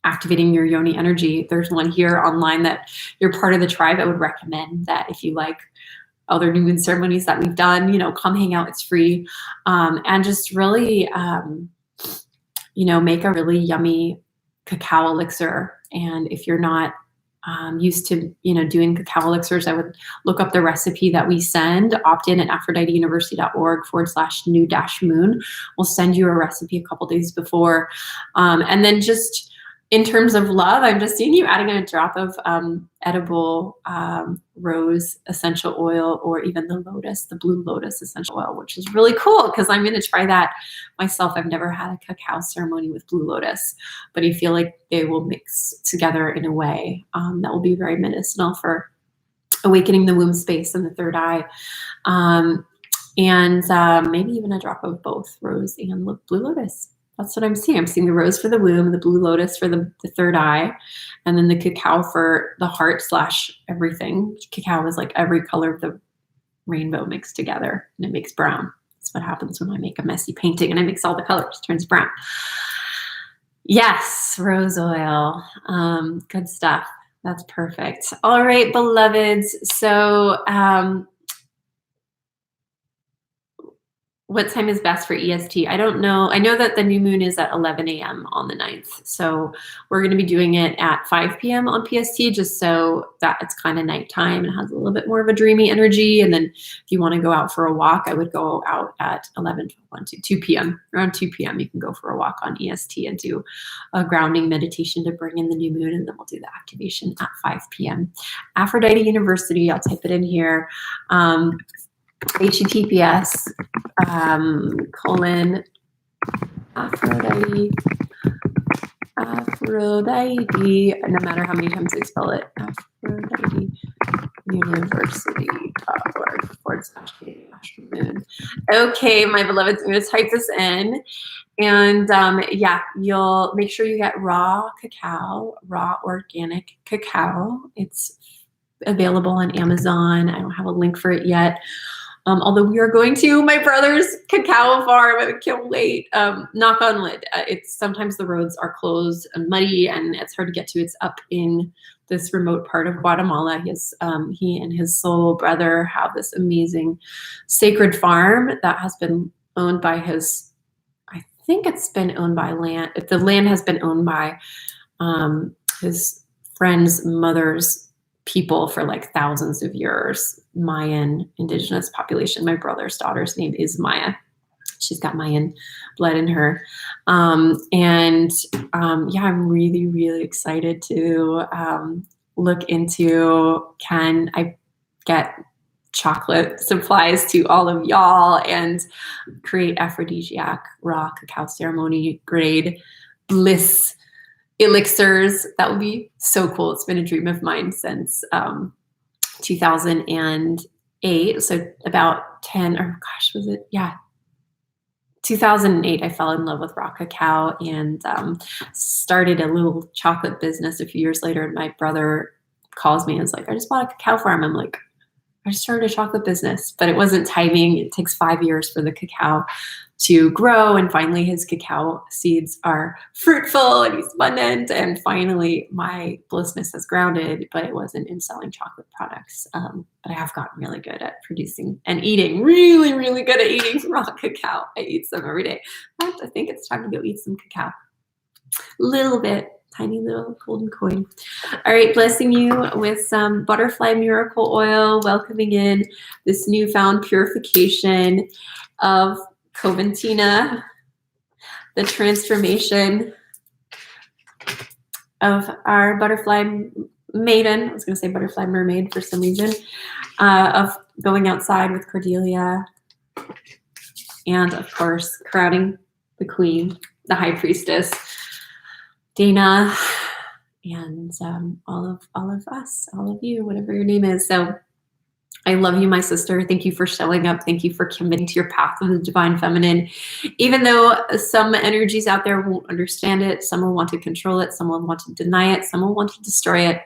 activating your yoni energy. There's one here online that you're part of the tribe. I would recommend that if you like other new moon ceremonies that we've done, come hang out. It's free. And just really, make a really yummy cacao elixir. And if you're not used to, doing cacao elixirs, I would look up the recipe that we send. Opt in at aphroditeuniversity.org/new-moon. We'll send you a recipe a couple days before. And then just in terms of love, I'm just seeing you adding a drop of edible rose essential oil, or even the blue lotus essential oil, which is really cool because I'm going to try that myself. I've never had a cacao ceremony with blue lotus, but I feel like they will mix together in a way that will be very medicinal for awakening the womb space and the third eye. And maybe even a drop of both rose and blue lotus. That's what I'm seeing. I'm seeing the rose for the womb, the blue lotus for the third eye, and then the cacao for the heart / everything. Cacao is like every color of the rainbow mixed together, and it makes brown. That's what happens when I make a messy painting and I mix all the colors, it turns brown. Yes, rose oil. Good stuff. That's perfect. All right, beloveds. So What time is best for EST? I don't know. I know that the new moon is at 11 a.m. on the 9th. So we're going to be doing it at 5 p.m. on PST, just so that it's kind of nighttime and has a little bit more of a dreamy energy. And then if you want to go out for a walk, I would go out at 11, 1, 2 p.m. Around 2 p.m. You can go for a walk on EST and do a grounding meditation to bring in the new moon. And then we'll do the activation at 5 p.m. Aphrodite University, I'll type it in here. HTTPS colon Aphrodite, no matter how many times I spell it, Aphrodite University.org/moon. Okay, my beloveds, I'm going to type this in. And yeah, you'll make sure you get raw cacao, raw organic cacao. It's available on Amazon. I don't have a link for it yet. Although we are going to my brother's cacao farm. I can't wait. Knock on wood. It's sometimes the roads are closed and muddy and it's hard to get to. It's up in this remote part of Guatemala. He and his solo brother have this amazing sacred farm that has been owned by his, I think it's been owned by land. The land has been owned by his friend's mother's people for like thousands of years. Mayan indigenous population. My brother's daughter's name is Maya. She's got Mayan blood in her. Yeah, I'm really, really excited to look into, can I get chocolate supplies to all of y'all and create aphrodisiac raw cacao ceremony grade bliss elixirs. That would be so cool. It's been a dream of mine since 2008. So about 10, or gosh, was it? Yeah. 2008, I fell in love with raw cacao and started a little chocolate business a few years later. And my brother calls me and is like, I just bought a cacao farm. I'm like, I just started a chocolate business, but it wasn't timing. It takes 5 years for the cacao to grow. And finally his cacao seeds are fruitful and he's abundant. And finally my blissness has grounded, but it wasn't in selling chocolate products. But I have gotten really good at producing and eating, really, really good at eating raw cacao. I eat some every day. I think it's time to go eat some cacao. Little bit. Tiny little golden coin. All right, blessing you with some butterfly miracle oil, welcoming in this newfound purification of Coventina, the transformation of our butterfly maiden. I was going to say butterfly mermaid for some reason, of going outside with Cordelia, and of course, crowning the queen, the high priestess, Dana, and all of us, all of you, whatever your name is. So I love you, my sister. Thank you for showing up. Thank you for committing to your path of the divine feminine. Even though some energies out there won't understand it, some will want to control it, some will want to deny it, some will want to destroy it.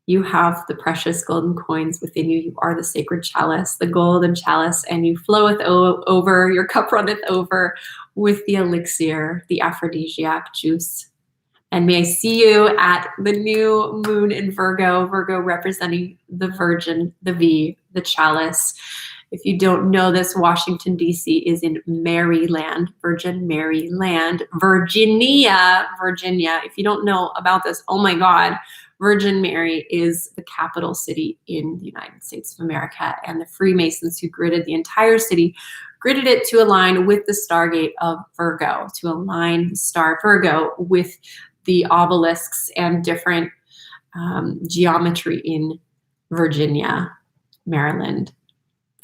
You have the precious golden coins within you. You are the sacred chalice, the golden chalice, and you floweth over, your cup runneth over with the elixir, the aphrodisiac juice. And may I see you at the new moon in Virgo, Virgo representing the Virgin, the V, the chalice. If you don't know this, Washington, D.C. is in Maryland, Virgin Maryland, Virginia. If you don't know about this, oh my God, Virgin Mary is the capital city in the United States of America. And the Freemasons who gridded the entire city gridded it to align with the Stargate of Virgo, to align the star Virgo with the obelisks and different geometry in Virginia, Maryland,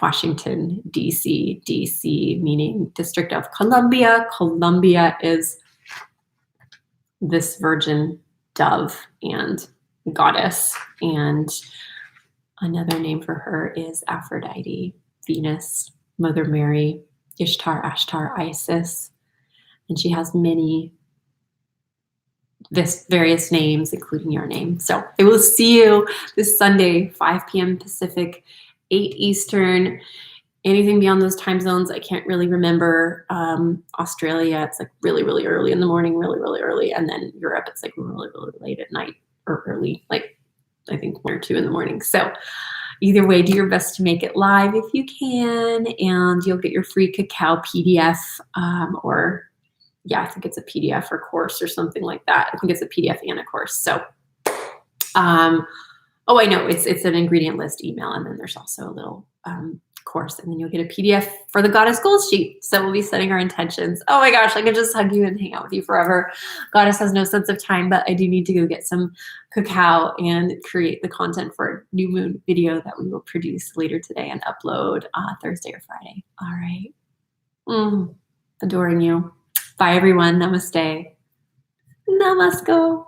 Washington, D.C., D.C. meaning District of Columbia. Columbia is this virgin dove and goddess. And another name for her is Aphrodite, Venus, Mother Mary, Ishtar, Ashtar, Isis. And she has many various names, including your name. So I will see you this Sunday, 5 p.m. Pacific, 8 Eastern. Anything beyond those time zones, I can't really remember. Australia, it's like really, really early in the morning, really, really early. And then Europe, it's like really, really late at night, or early, like I think 1 or 2 in the morning. So Either way, do your best to make it live if you can, and you'll get your free cacao PDF or yeah, I think it's a PDF or course or something like that. I think it's a PDF and a course. So, oh, I know it's an ingredient list email, and then there's also a little course, and then you'll get a PDF for the Goddess Goals sheet. So we'll be setting our intentions. Oh my gosh, I could just hug you and hang out with you forever. Goddess has no sense of time, but I do need to go get some cacao and create the content for a new moon video that we will produce later today and upload Thursday or Friday. All right. Adoring you. Bye everyone. Namaste. Namasko.